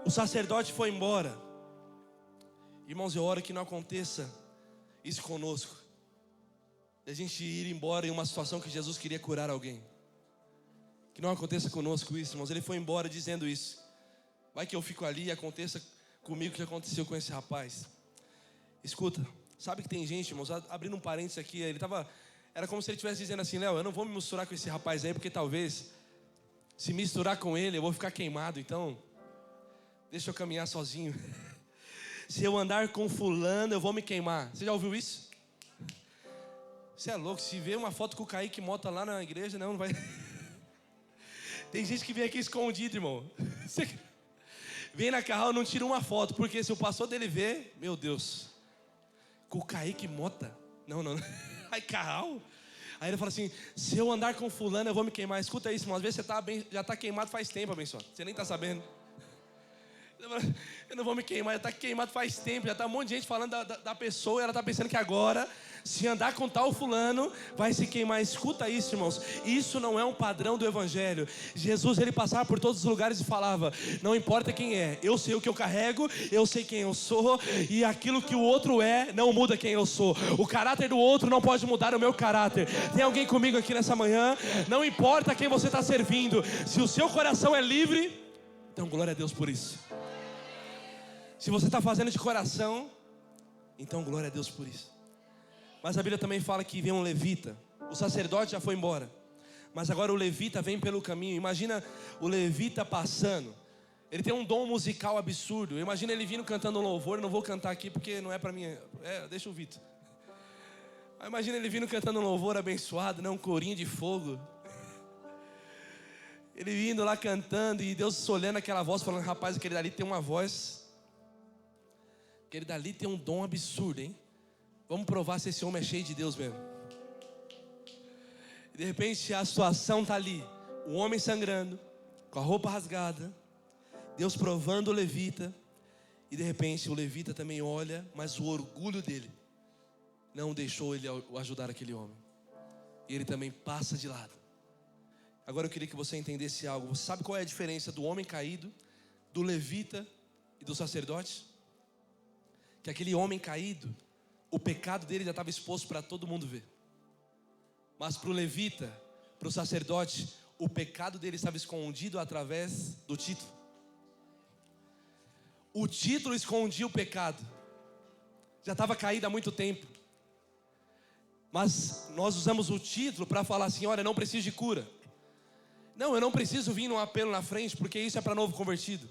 O sacerdote foi embora. Irmãos, eu oro que não aconteça isso conosco, de a gente ir embora em uma situação que Jesus queria curar alguém. Que não aconteça conosco isso, irmãos. Ele foi embora dizendo isso. Vai que eu fico ali e aconteça comigo o que aconteceu com esse rapaz. Escuta, sabe que tem gente, irmãos, abrindo um parênteses aqui, era como se ele estivesse dizendo assim, Léo, eu não vou me misturar com esse rapaz aí, porque talvez, se misturar com ele, eu vou ficar queimado, então deixa eu caminhar sozinho. Se eu andar com fulano, eu vou me queimar. Você já ouviu isso? Você é louco, se vê uma foto com o Kaique Mota lá na igreja, não vai. Tem gente que vem aqui escondido, irmão. Você vem na Carral, não tira uma foto, porque se o pastor dele ver, meu Deus, com o Kaique Mota, não. Ai, Carral, Aí ele fala assim: se eu andar com fulano, eu vou me queimar. Escuta isso, irmão. Às vezes você já está queimado faz tempo, abençoado. Você nem está sabendo. Eu não vou me queimar, já está queimado faz tempo. Já está um monte de gente falando da pessoa. E ela está pensando que agora, se andar com tal fulano, vai se queimar. Escuta isso, irmãos. Isso não é um padrão do evangelho. Jesus, ele passava por todos os lugares e falava: não importa quem é, eu sei o que eu carrego, eu sei quem eu sou. E aquilo que o outro é, não muda quem eu sou. O caráter do outro não pode mudar o meu caráter. Tem alguém comigo aqui nessa manhã? Não importa quem você está servindo, se o seu coração é livre, então glória a Deus por isso. Se você está fazendo de coração, então glória a Deus por isso. Mas a Bíblia também fala que vem um levita. O sacerdote já foi embora, mas agora o levita vem pelo caminho. Imagina o levita passando. Ele tem um dom musical absurdo. Imagina ele vindo cantando um louvor. Eu não vou cantar aqui porque não é para mim. Deixa o Vitor. Imagina ele vindo cantando um louvor abençoado, né? Um corinho de fogo. Ele vindo lá cantando e Deus olhando aquela voz, falando: rapaz, aquele dali tem uma voz, aquele dali tem um dom absurdo, hein? Vamos provar se esse homem é cheio de Deus mesmo. E de repente a situação está ali, o homem sangrando, com a roupa rasgada, Deus provando o levita. E de repente o levita também olha, mas o orgulho dele não deixou ele ajudar aquele homem, e ele também passa de lado. Agora eu queria que você entendesse algo. Você sabe qual é a diferença do homem caído, do levita e do sacerdote? Que aquele homem caído, o pecado dele já estava exposto para todo mundo ver. Mas para o levita, para o sacerdote, o pecado dele estava escondido através do título. O título escondia o pecado. Já estava caído há muito tempo. Mas nós usamos o título para falar assim: olha, não preciso de cura. Não, eu não preciso vir num apelo na frente, porque isso é para novo convertido.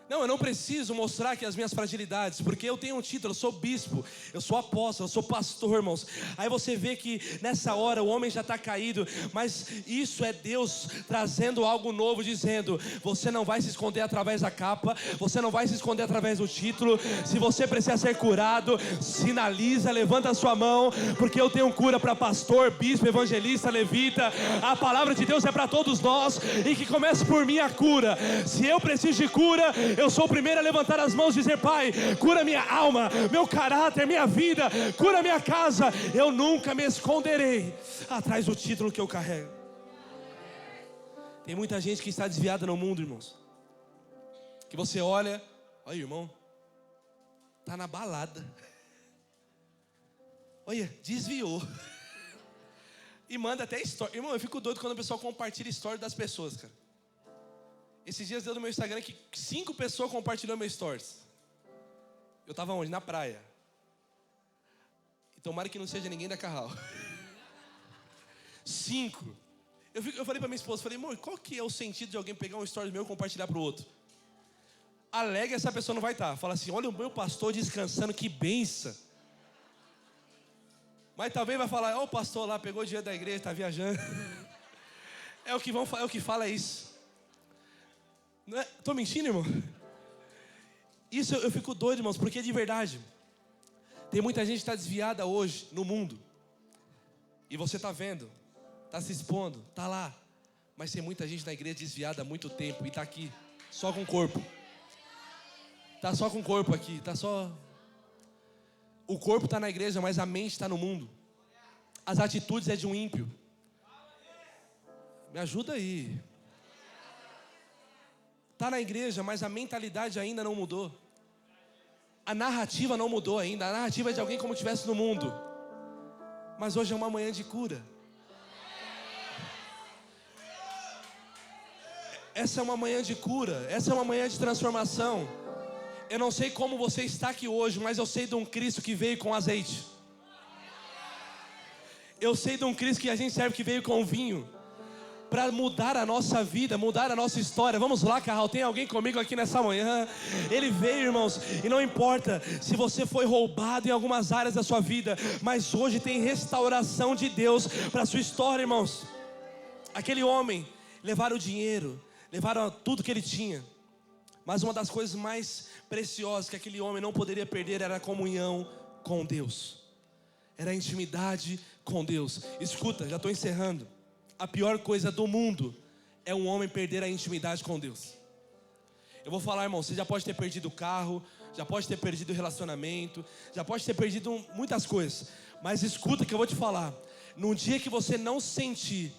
Não, eu não preciso mostrar aqui as minhas fragilidades, porque eu tenho um título, eu sou bispo, eu sou apóstolo, eu sou pastor, irmãos. Aí você vê que nessa hora o homem já está caído, mas isso é Deus trazendo algo novo, dizendo: você não vai se esconder através da capa, você não vai se esconder através do título. Se você precisa ser curado, sinaliza, levanta a sua mão, porque eu tenho cura para pastor, bispo, evangelista, levita. A palavra de Deus é para todos nós, e que comece por mim a cura. Se eu preciso de cura, eu sou o primeiro a levantar as mãos e dizer: Pai, cura minha alma, meu caráter, minha vida, cura minha casa. Eu nunca me esconderei atrás do título que eu carrego. Tem muita gente que está desviada no mundo, irmãos, que você olha: olha, irmão, está na balada, olha, desviou, e manda até história. Irmão, eu fico doido quando o pessoal compartilha história das pessoas, cara. Esses dias deu no meu Instagram que 5 pessoas compartilhou meu stories. Eu estava onde? Na praia. E tomara que não seja ninguém da Carral. 5. Eu falei para minha esposa, falei: amor, qual que é o sentido de alguém pegar um story meu e compartilhar para o outro? Alega, essa pessoa não vai estar. Fala assim: olha o meu pastor descansando, que benção. Mas talvez vai falar: ó, o pastor lá pegou o dinheiro da igreja, está viajando. É o que fala isso. Não é? Tô mentindo, irmão? Isso eu fico doido, irmãos, porque de verdade tem muita gente que está desviada hoje no mundo. E você está vendo, está se expondo, está lá. Mas tem muita gente na igreja desviada há muito tempo e está aqui, só com o corpo. Está só com o corpo aqui, está só... O corpo está na igreja, mas a mente está no mundo. As atitudes é de um ímpio. Me ajuda aí. Está na igreja, mas a mentalidade ainda não mudou. A narrativa não mudou ainda. A narrativa é de alguém como estivesse no mundo. Mas hoje é uma manhã de cura. Essa é uma manhã de cura. Essa é uma manhã de transformação. Eu não sei como você está aqui hoje, mas eu sei de um Cristo que veio com azeite. Eu sei de um Cristo que a gente serve, que veio com vinho, para mudar a nossa vida, mudar a nossa história. Vamos lá, Carral, tem alguém comigo aqui nessa manhã? Ele veio, irmãos, e não importa se você foi roubado em algumas áreas da sua vida, mas hoje tem restauração de Deus para a sua história, irmãos. Aquele homem, levaram o dinheiro, levaram tudo que ele tinha, mas uma das coisas mais preciosas que aquele homem não poderia perder era a comunhão com Deus. era a intimidade com Deus. Escuta, já estou encerrando. A pior coisa do mundo é um homem perder a intimidade com Deus. Eu vou falar, irmão, você já pode ter perdido o carro, já pode ter perdido o relacionamento, já pode ter perdido muitas coisas. Mas escuta que eu vou te falar. No dia que você não se sentir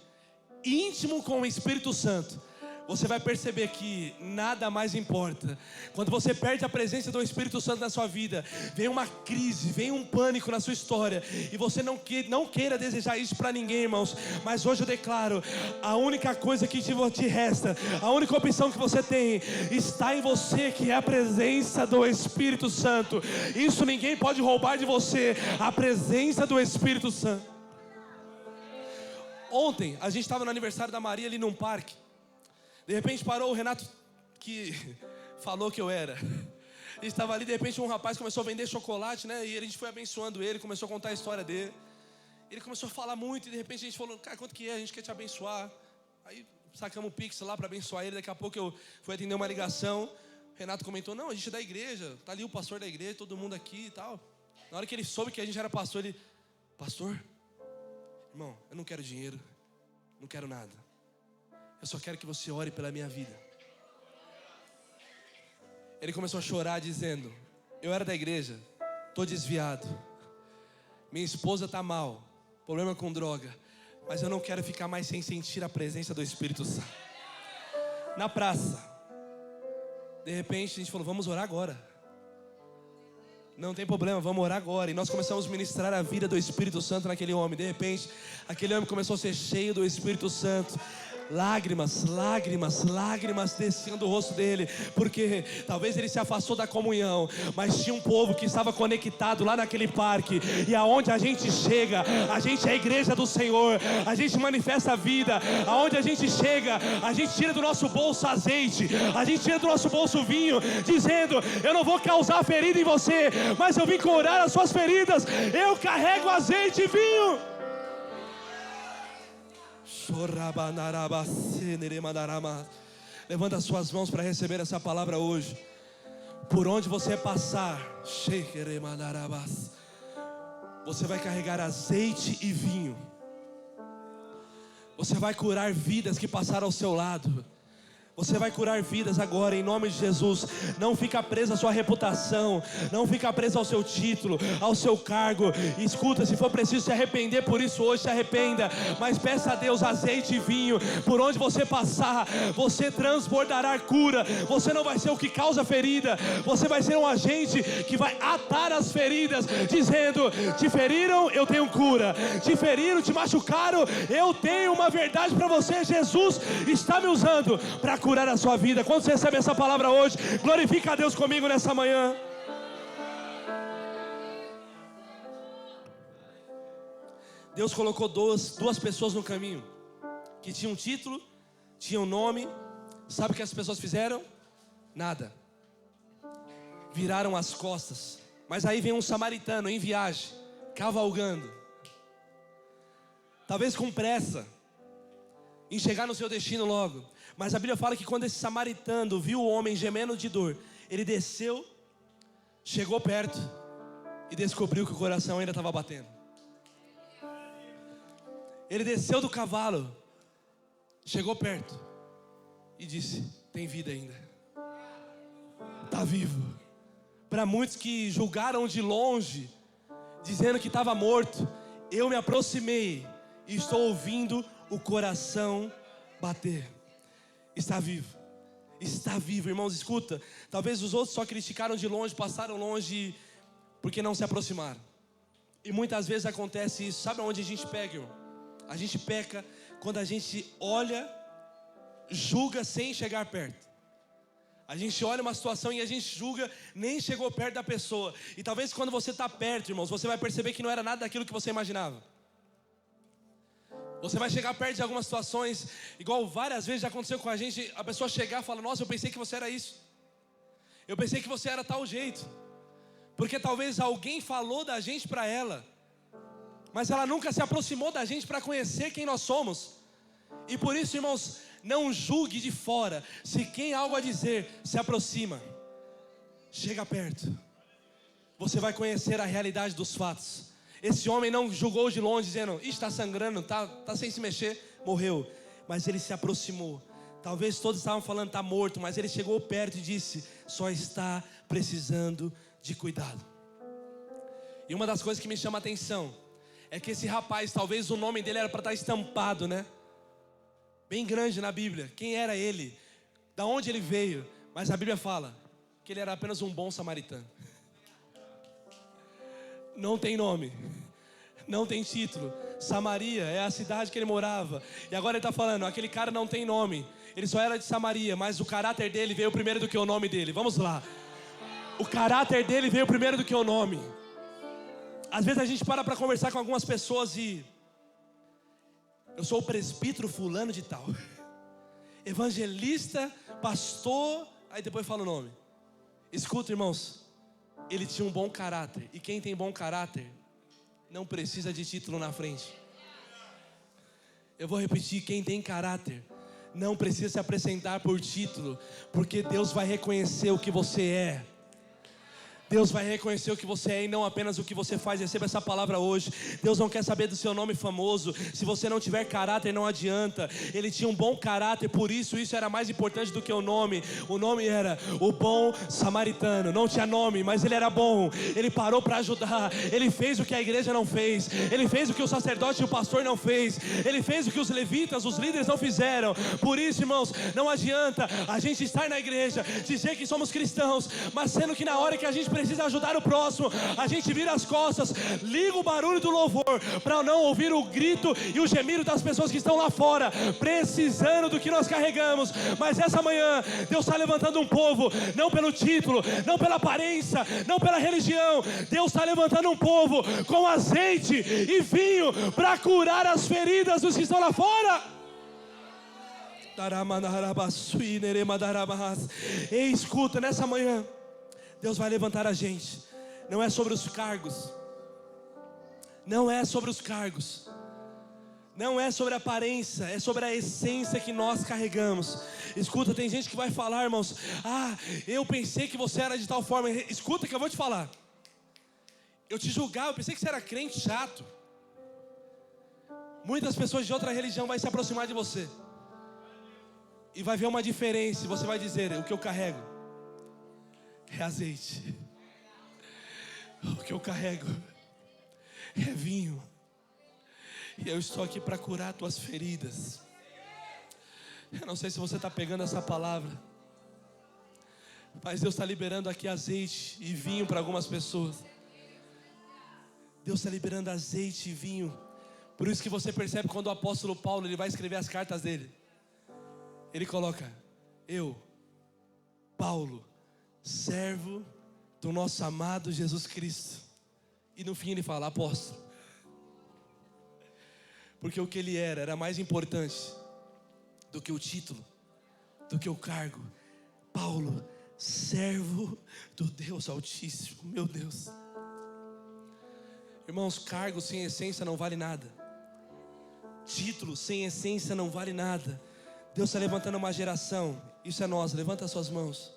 íntimo com o Espírito Santo, você vai perceber que nada mais importa. Quando você perde a presença do Espírito Santo na sua vida, vem uma crise, vem um pânico na sua história, e você não queira desejar isso para ninguém, irmãos. Mas hoje eu declaro, a única coisa que te resta, a única opção que você tem, está em você, que é a presença do Espírito Santo. Isso ninguém pode roubar de você, a presença do Espírito Santo. Ontem a gente estava no aniversário da Maria ali num parque. De repente parou o Renato, que falou que eu era. A gente estava ali, de repente um rapaz começou a vender chocolate, né? E a gente foi abençoando ele, começou a contar a história dele. Ele começou a falar muito e de repente a gente falou, cara, quanto que é? A gente quer te abençoar. Aí sacamos o Pix lá para abençoar ele. Daqui a pouco eu fui atender uma ligação. O Renato comentou, não, a gente é da igreja. Tá ali o pastor da igreja, todo mundo aqui e tal. Na hora que ele soube que a gente era pastor, ele... Pastor, irmão, eu não quero dinheiro, não quero nada. Eu só quero que você ore pela minha vida. Ele começou a chorar dizendo, eu era da igreja, estou desviado, minha esposa está mal, problema com droga, mas eu não quero ficar mais sem sentir a presença do Espírito Santo. Na praça, de repente a gente falou, vamos orar agora. Não tem problema, vamos orar agora. E nós começamos a ministrar a vida do Espírito Santo naquele homem. De repente, aquele homem começou a ser cheio do Espírito Santo. Lágrimas, lágrimas, lágrimas desciam do rosto dele, porque talvez ele se afastou da comunhão, mas tinha um povo que estava conectado lá naquele parque. E aonde a gente chega, a gente é a igreja do Senhor, a gente manifesta a vida. Aonde a gente chega, a gente tira do nosso bolso azeite, a gente tira do nosso bolso vinho, dizendo, eu não vou causar ferida em você, mas eu vim curar as suas feridas. Eu carrego azeite e vinho. Levanta as suas mãos para receber essa palavra hoje. Por onde você passar, você vai carregar azeite e vinho. Você vai curar vidas que passaram ao seu lado. Você vai curar vidas agora, em nome de Jesus. Não fica preso à sua reputação, não fica preso ao seu título, ao seu cargo. E escuta, se for preciso se arrepender por isso hoje, se arrependa. Mas peça a Deus azeite e vinho. Por onde você passar, você transbordará cura. Você não vai ser o que causa ferida, você vai ser um agente que vai atar as feridas, dizendo, te feriram, eu tenho cura. Te feriram, te machucaram, eu tenho uma verdade para você. Jesus está me usando para curar a sua vida. Quando você recebe essa palavra hoje, glorifica a Deus comigo nessa manhã. Deus colocou duas pessoas no caminho, que tinham um título, tinham um nome. Sabe o que as pessoas fizeram? Nada. Viraram as costas. Mas aí vem um samaritano em viagem, cavalgando, talvez com pressa em chegar no seu destino logo. Mas a Bíblia fala que quando esse samaritano viu o homem gemendo de dor, ele desceu, chegou perto e descobriu que o coração ainda estava batendo. Ele desceu do cavalo, chegou perto e disse, tem vida ainda, está vivo. Para muitos que julgaram de longe, dizendo que estava morto, eu me aproximei e estou ouvindo o coração bater. Está vivo, irmãos, escuta. Talvez os outros só criticaram de longe, passaram longe porque não se aproximaram. E muitas vezes acontece isso. Sabe onde a gente pega, irmão? A gente peca quando a gente olha, julga sem chegar perto. A gente olha uma situação e a gente julga, nem chegou perto da pessoa. E talvez quando você está perto, irmãos, você vai perceber que não era nada daquilo que você imaginava. Você vai chegar perto de algumas situações, igual várias vezes já aconteceu com a gente, a pessoa chegar e falar, nossa, eu pensei que você era isso. Eu pensei que você era tal jeito. Porque talvez alguém falou da gente para ela, mas ela nunca se aproximou da gente para conhecer quem nós somos. E por isso, irmãos, não julgue de fora. Se quem algo a dizer, se aproxima, chega perto. Você vai conhecer a realidade dos fatos. Esse homem não julgou de longe, dizendo: está sangrando, tá sem se mexer, morreu. Mas ele se aproximou. Talvez todos estavam falando: está morto. Mas ele chegou perto e disse: só está precisando de cuidado. E uma das coisas que me chama a atenção é que esse rapaz, talvez o nome dele era para estar estampado, né? Bem grande na Bíblia. Quem era ele? Da onde ele veio? Mas a Bíblia fala que ele era apenas um bom samaritano. Não tem nome, não tem título. Samaria é a cidade que ele morava. E agora ele está falando: aquele cara não tem nome. Ele só era de Samaria, mas o caráter dele veio primeiro do que o nome dele. Vamos lá. O caráter dele veio primeiro do que o nome. Às vezes a gente para conversar com algumas pessoas e: eu sou o presbítero fulano de tal, evangelista, pastor. Aí depois fala o nome. Escuta, irmãos, ele tinha um bom caráter. E quem tem bom caráter não precisa de título na frente. Eu vou repetir: quem tem caráter não precisa se apresentar por título, porque Deus vai reconhecer o que você é. Deus vai reconhecer o que você é e não apenas o que você faz. Receba essa palavra hoje. Deus não quer saber do seu nome famoso. Se você não tiver caráter, não adianta. Ele tinha um bom caráter, por isso era mais importante do que o nome. O nome era o bom samaritano. Não tinha nome, mas ele era bom. Ele parou para ajudar. Ele fez o que a igreja não fez. Ele fez o que o sacerdote e o pastor não fez. Ele fez o que os levitas, os líderes não fizeram. Por isso, irmãos, não adianta a gente estar na igreja, dizer que somos cristãos, mas sendo que na hora que a gente precisa ajudar o próximo, a gente vira as costas, liga o barulho do louvor para não ouvir o grito e o gemido das pessoas que estão lá fora, precisando do que nós carregamos. Mas essa manhã, Deus está levantando um povo, não pelo título, não pela aparência, não pela religião. Deus está levantando um povo com azeite e vinho para curar as feridas dos que estão lá fora. Ei, escuta, nessa manhã Deus vai levantar a gente. Não é sobre os cargos. Não é sobre os cargos. Não é sobre a aparência. É sobre a essência que nós carregamos. Escuta, tem gente que vai falar, irmãos: ah, eu pensei que você era de tal forma. Escuta que eu vou te falar. Eu te julgava, eu pensei que você era crente chato. Muitas pessoas de outra religião vão se aproximar de você e vai ver uma diferença. E você vai dizer: o que eu carrego é azeite. O que eu carrego é vinho. E eu estou aqui para curar tuas feridas. Eu não sei se você está pegando essa palavra, mas Deus está liberando aqui azeite e vinho para algumas pessoas. Deus está liberando azeite e vinho. Por isso que você percebe quando o apóstolo Paulo ele vai escrever as cartas dele, ele coloca: eu, Paulo, servo do nosso amado Jesus Cristo. E no fim ele fala: apóstolo. Porque o que ele era mais importante do que o título, do que o cargo. Paulo, servo do Deus Altíssimo. Meu Deus. Irmãos, cargo sem essência não vale nada. Título sem essência não vale nada. Deus está levantando uma geração. Isso é nós, levanta as suas mãos.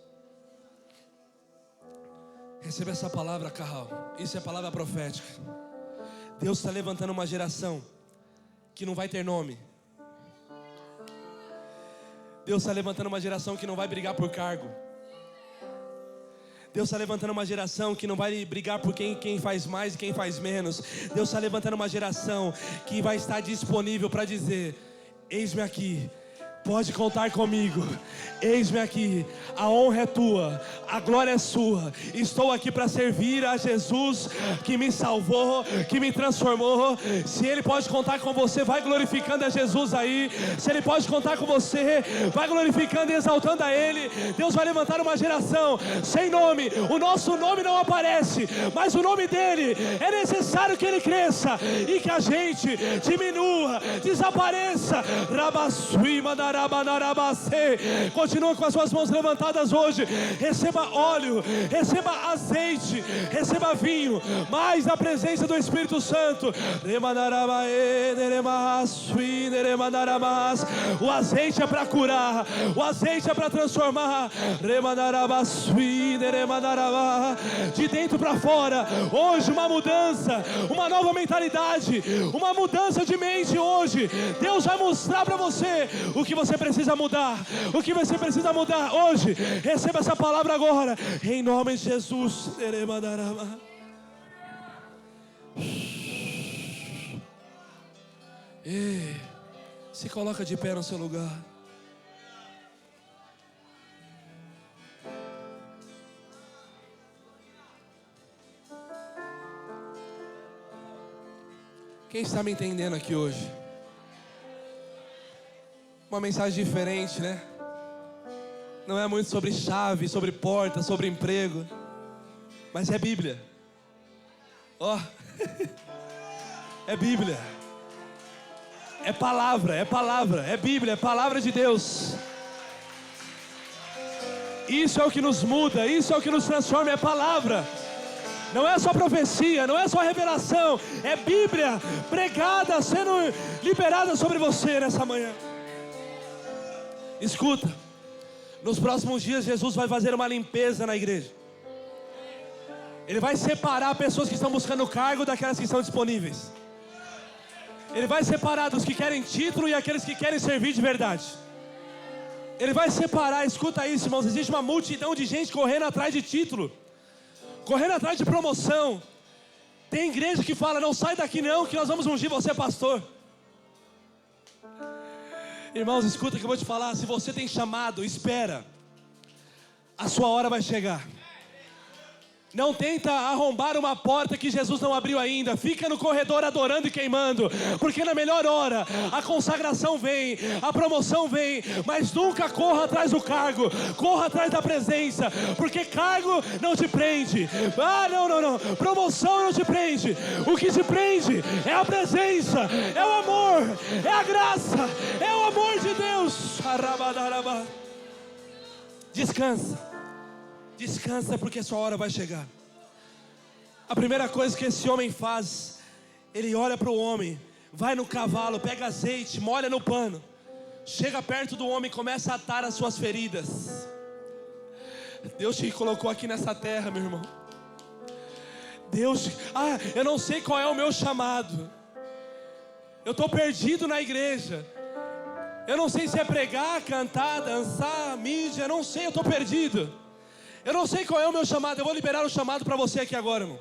Receba essa palavra, Carral. Isso é palavra profética. Deus está levantando uma geração que não vai ter nome. Deus está levantando uma geração que não vai brigar por cargo. Deus está levantando uma geração que não vai brigar por quem faz mais e quem faz menos. Deus está levantando uma geração que vai estar disponível para dizer: eis-me aqui, pode contar comigo. Eis-me aqui, a honra é tua, a glória é sua. Estou aqui para servir a Jesus que me salvou, que me transformou. Se Ele pode contar com você, vai glorificando a Jesus aí. Se Ele pode contar com você, vai glorificando e exaltando a Ele. Deus vai levantar uma geração sem nome. O nosso nome não aparece, mas o nome dEle é necessário que Ele cresça e que a gente diminua, desapareça. Rabassui Madara. Continua com as suas mãos levantadas hoje. Receba óleo, receba azeite, receba vinho, mais da presença do Espírito Santo. O azeite é para curar, o azeite é para transformar. De dentro para fora, hoje uma mudança, uma nova mentalidade, uma mudança de mente hoje. Deus vai mostrar para você o que você precisa mudar, o que você precisa mudar hoje. Receba essa palavra agora, em nome de Jesus. Se coloca de pé no seu lugar. Quem está me entendendo aqui hoje? Uma mensagem diferente, né? Não é muito sobre chave, sobre porta, sobre emprego, mas é Bíblia. Ó, é Bíblia. É palavra, é Bíblia, é palavra de Deus. Isso é o que nos muda, isso é o que nos transforma, é palavra. Não é só profecia, não é só revelação, é Bíblia pregada, sendo liberada sobre você nessa manhã. Escuta, nos próximos dias Jesus vai fazer uma limpeza na igreja. Ele vai separar pessoas que estão buscando cargo daquelas que estão disponíveis. Ele vai separar dos que querem título e aqueles que querem servir de verdade. Ele vai separar, escuta isso, irmãos, existe uma multidão de gente correndo atrás de título, correndo atrás de promoção. Tem igreja que fala, não sai daqui não, que nós vamos ungir você pastor. Irmãos, escuta que eu vou te falar, se você tem chamado, espera, a sua hora vai chegar. Não tenta arrombar uma porta que Jesus não abriu ainda. Fica no corredor adorando e queimando, porque na melhor hora a consagração vem, a promoção vem. Mas nunca corra atrás do cargo, corra atrás da presença, porque cargo não te prende. Não, promoção não te prende. O que te prende é a presença, é o amor, é a graça, é o amor de Deus. Descansa. Descansa, porque sua hora vai chegar. A primeira coisa que esse homem faz, ele olha para o homem, vai no cavalo, pega azeite, molha no pano, chega perto do homem e começa a atar as suas feridas. Deus te colocou aqui nessa terra, meu irmão. Eu não sei qual é o meu chamado. Eu estou perdido na igreja. Eu não sei se é pregar, cantar, dançar, mídia, eu não sei, eu estou perdido. Eu não sei qual é o meu chamado. Eu vou liberar o chamado para você aqui agora, irmão.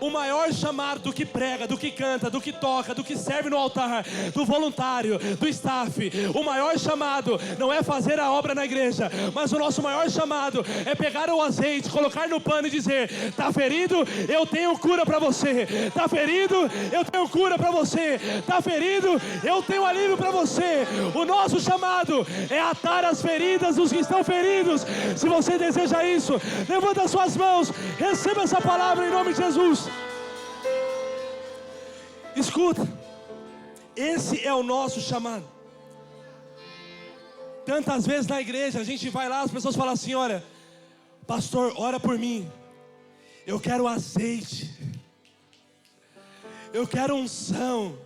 O maior chamado do que prega, do que canta, do que toca, do que serve no altar, do voluntário, do staff. O maior chamado não é fazer a obra na igreja, mas o nosso maior chamado é pegar o azeite, colocar no pano e dizer: está ferido? Eu tenho cura para você. Está ferido? Eu tenho cura para você. Está ferido? Eu tenho alívio para você. O nosso chamado é atar as feridas dos que estão feridos. Se você deseja isso, levanta as suas mãos, receba essa palavra em nome de Jesus. Escuta, esse é o nosso chamado. Tantas vezes na igreja a gente vai lá, as pessoas falam assim: olha, pastor, ora por mim, eu quero azeite, eu quero unção.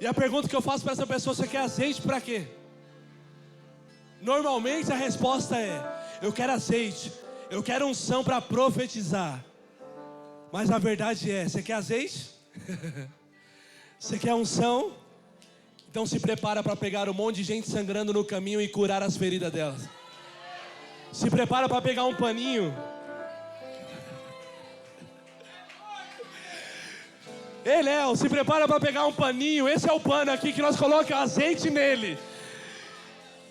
E a pergunta que eu faço para essa pessoa: você quer azeite para quê? Normalmente a resposta é: eu quero azeite, eu quero unção para profetizar. Mas a verdade é: você quer azeite? Você quer unção? Então se prepara para pegar um monte de gente sangrando no caminho e curar as feridas delas. Se prepara para pegar um paninho. Ei, Léo, se prepara para pegar um paninho. Esse é o pano aqui que nós colocamos azeite nele.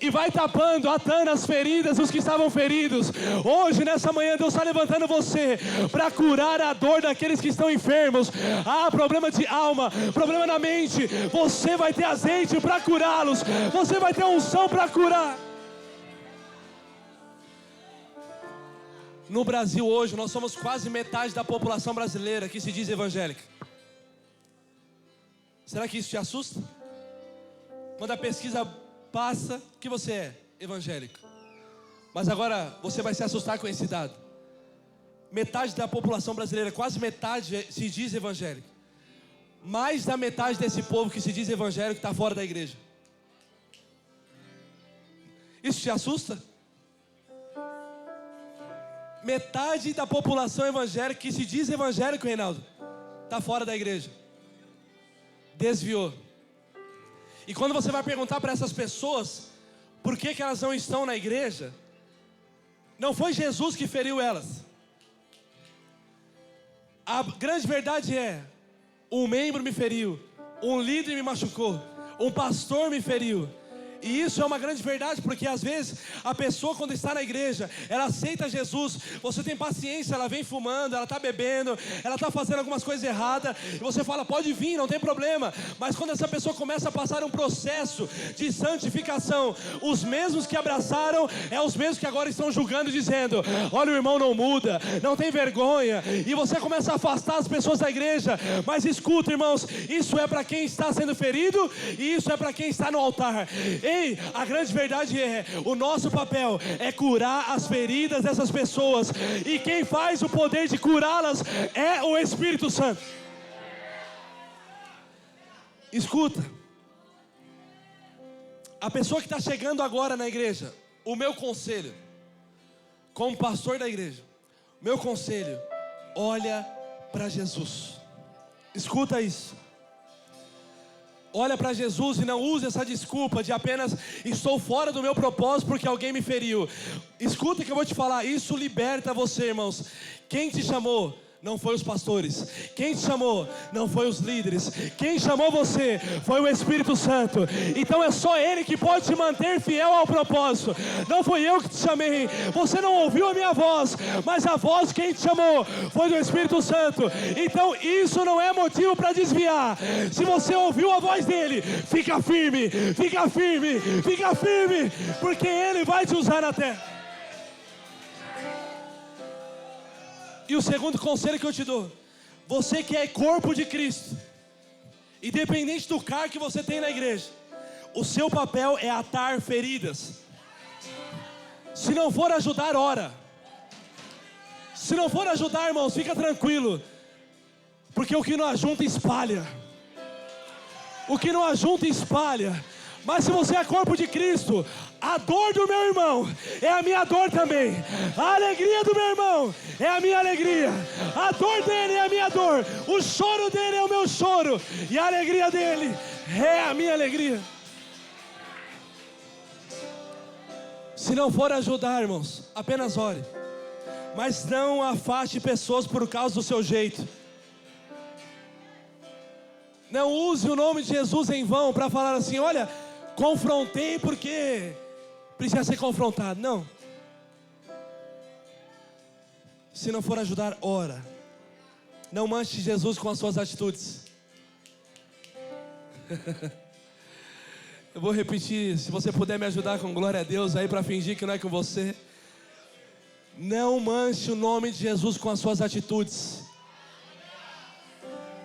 E vai tapando, atando as feridas dos que estavam feridos. Hoje, nessa manhã, Deus está levantando você para curar a dor daqueles que estão enfermos. Problema de alma, problema na mente. Você vai ter azeite para curá-los. Você vai ter unção para curar. No Brasil hoje, nós somos quase metade da população brasileira que se diz evangélica. Será que isso te assusta? quando a pesquisa passa, o que você é? Evangélico. Mas agora você vai se assustar com esse dado. Metade da população brasileira, quase metade, se diz evangélico. Mais da metade desse povo que se diz evangélico está fora da igreja. Isso te assusta? Metade da população evangélica que se diz evangélico, Reinaldo, está fora da igreja. Desviou. E quando você vai perguntar para essas pessoas por que elas não estão na igreja, não foi Jesus que feriu elas. A grande verdade é: um membro me feriu, um líder me machucou, um pastor me feriu. E isso é uma grande verdade, porque às vezes a pessoa, quando está na igreja, ela aceita Jesus, você tem paciência, ela vem fumando, ela está bebendo, ela está fazendo algumas coisas erradas, e você fala, pode vir, não tem problema. Mas quando essa pessoa começa a passar um processo de santificação, os mesmos que abraçaram, os mesmos que agora estão julgando, dizendo, olha, o irmão não muda, não tem vergonha, e você começa a afastar as pessoas da igreja. Mas escuta, irmãos, isso é para quem está sendo ferido, e isso é para quem está no altar. Ei, a grande verdade é, o nosso papel é curar as feridas dessas pessoas, e quem faz o poder de curá-las é o Espírito Santo. Escuta, a pessoa que está chegando agora na igreja, o meu conselho, como pastor da igreja, meu conselho, olha para Jesus. Escuta isso. Olha para Jesus e não use essa desculpa de apenas estou fora do meu propósito porque alguém me feriu. Escuta que eu vou te falar, isso liberta você, irmãos. Quem te chamou não foi os pastores, quem te chamou não foi os líderes, quem chamou você foi o Espírito Santo. Então é só Ele que pode te manter fiel ao propósito. Não foi eu que te chamei, você não ouviu a minha voz, mas a voz de quem te chamou foi do Espírito Santo. Então isso não é motivo para desviar. Se você ouviu a voz dele, fica firme, fica firme, fica firme, porque Ele vai te usar na terra. E o segundo conselho que eu te dou, você que é corpo de Cristo, independente do cargo que você tem na igreja, o seu papel é atar feridas. Se não for ajudar, ora. Se não for ajudar, irmãos, fica tranquilo, porque o que não ajunta espalha. O que não ajunta espalha. Mas se você é corpo de Cristo, a dor do meu irmão é a minha dor também. A alegria do meu irmão é a minha alegria. A dor dele é a minha dor. O choro dele é o meu choro. E a alegria dele é a minha alegria. Se não for ajudar, irmãos, apenas ore. Mas não afaste pessoas por causa do seu jeito. Não use o nome de Jesus em vão para falar assim, olha, confrontei porque precisa ser confrontado. Não. Se não for ajudar, ora. Não manche Jesus com as suas atitudes. Eu vou repetir, se você puder me ajudar com glória a Deus aí para fingir que não é com você. Não manche o nome de Jesus com as suas atitudes.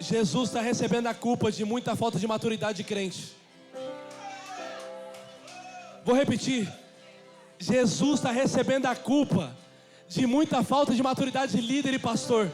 Jesus está recebendo a culpa de muita falta de maturidade de crente. Vou repetir. Jesus está recebendo a culpa de muita falta de maturidade de líder e pastor.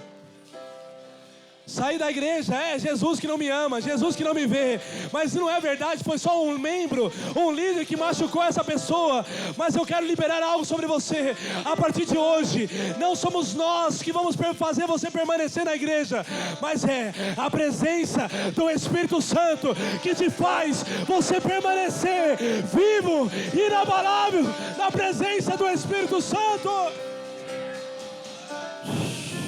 Sair da igreja, Jesus que não me ama, Jesus que não me vê. Mas não é verdade, foi só um membro, um líder que machucou essa pessoa. Mas eu quero liberar algo sobre você. A partir de hoje, não somos nós que vamos fazer você permanecer na igreja, mas é a presença do Espírito Santo que te faz você permanecer vivo, inabalável, na presença do Espírito Santo.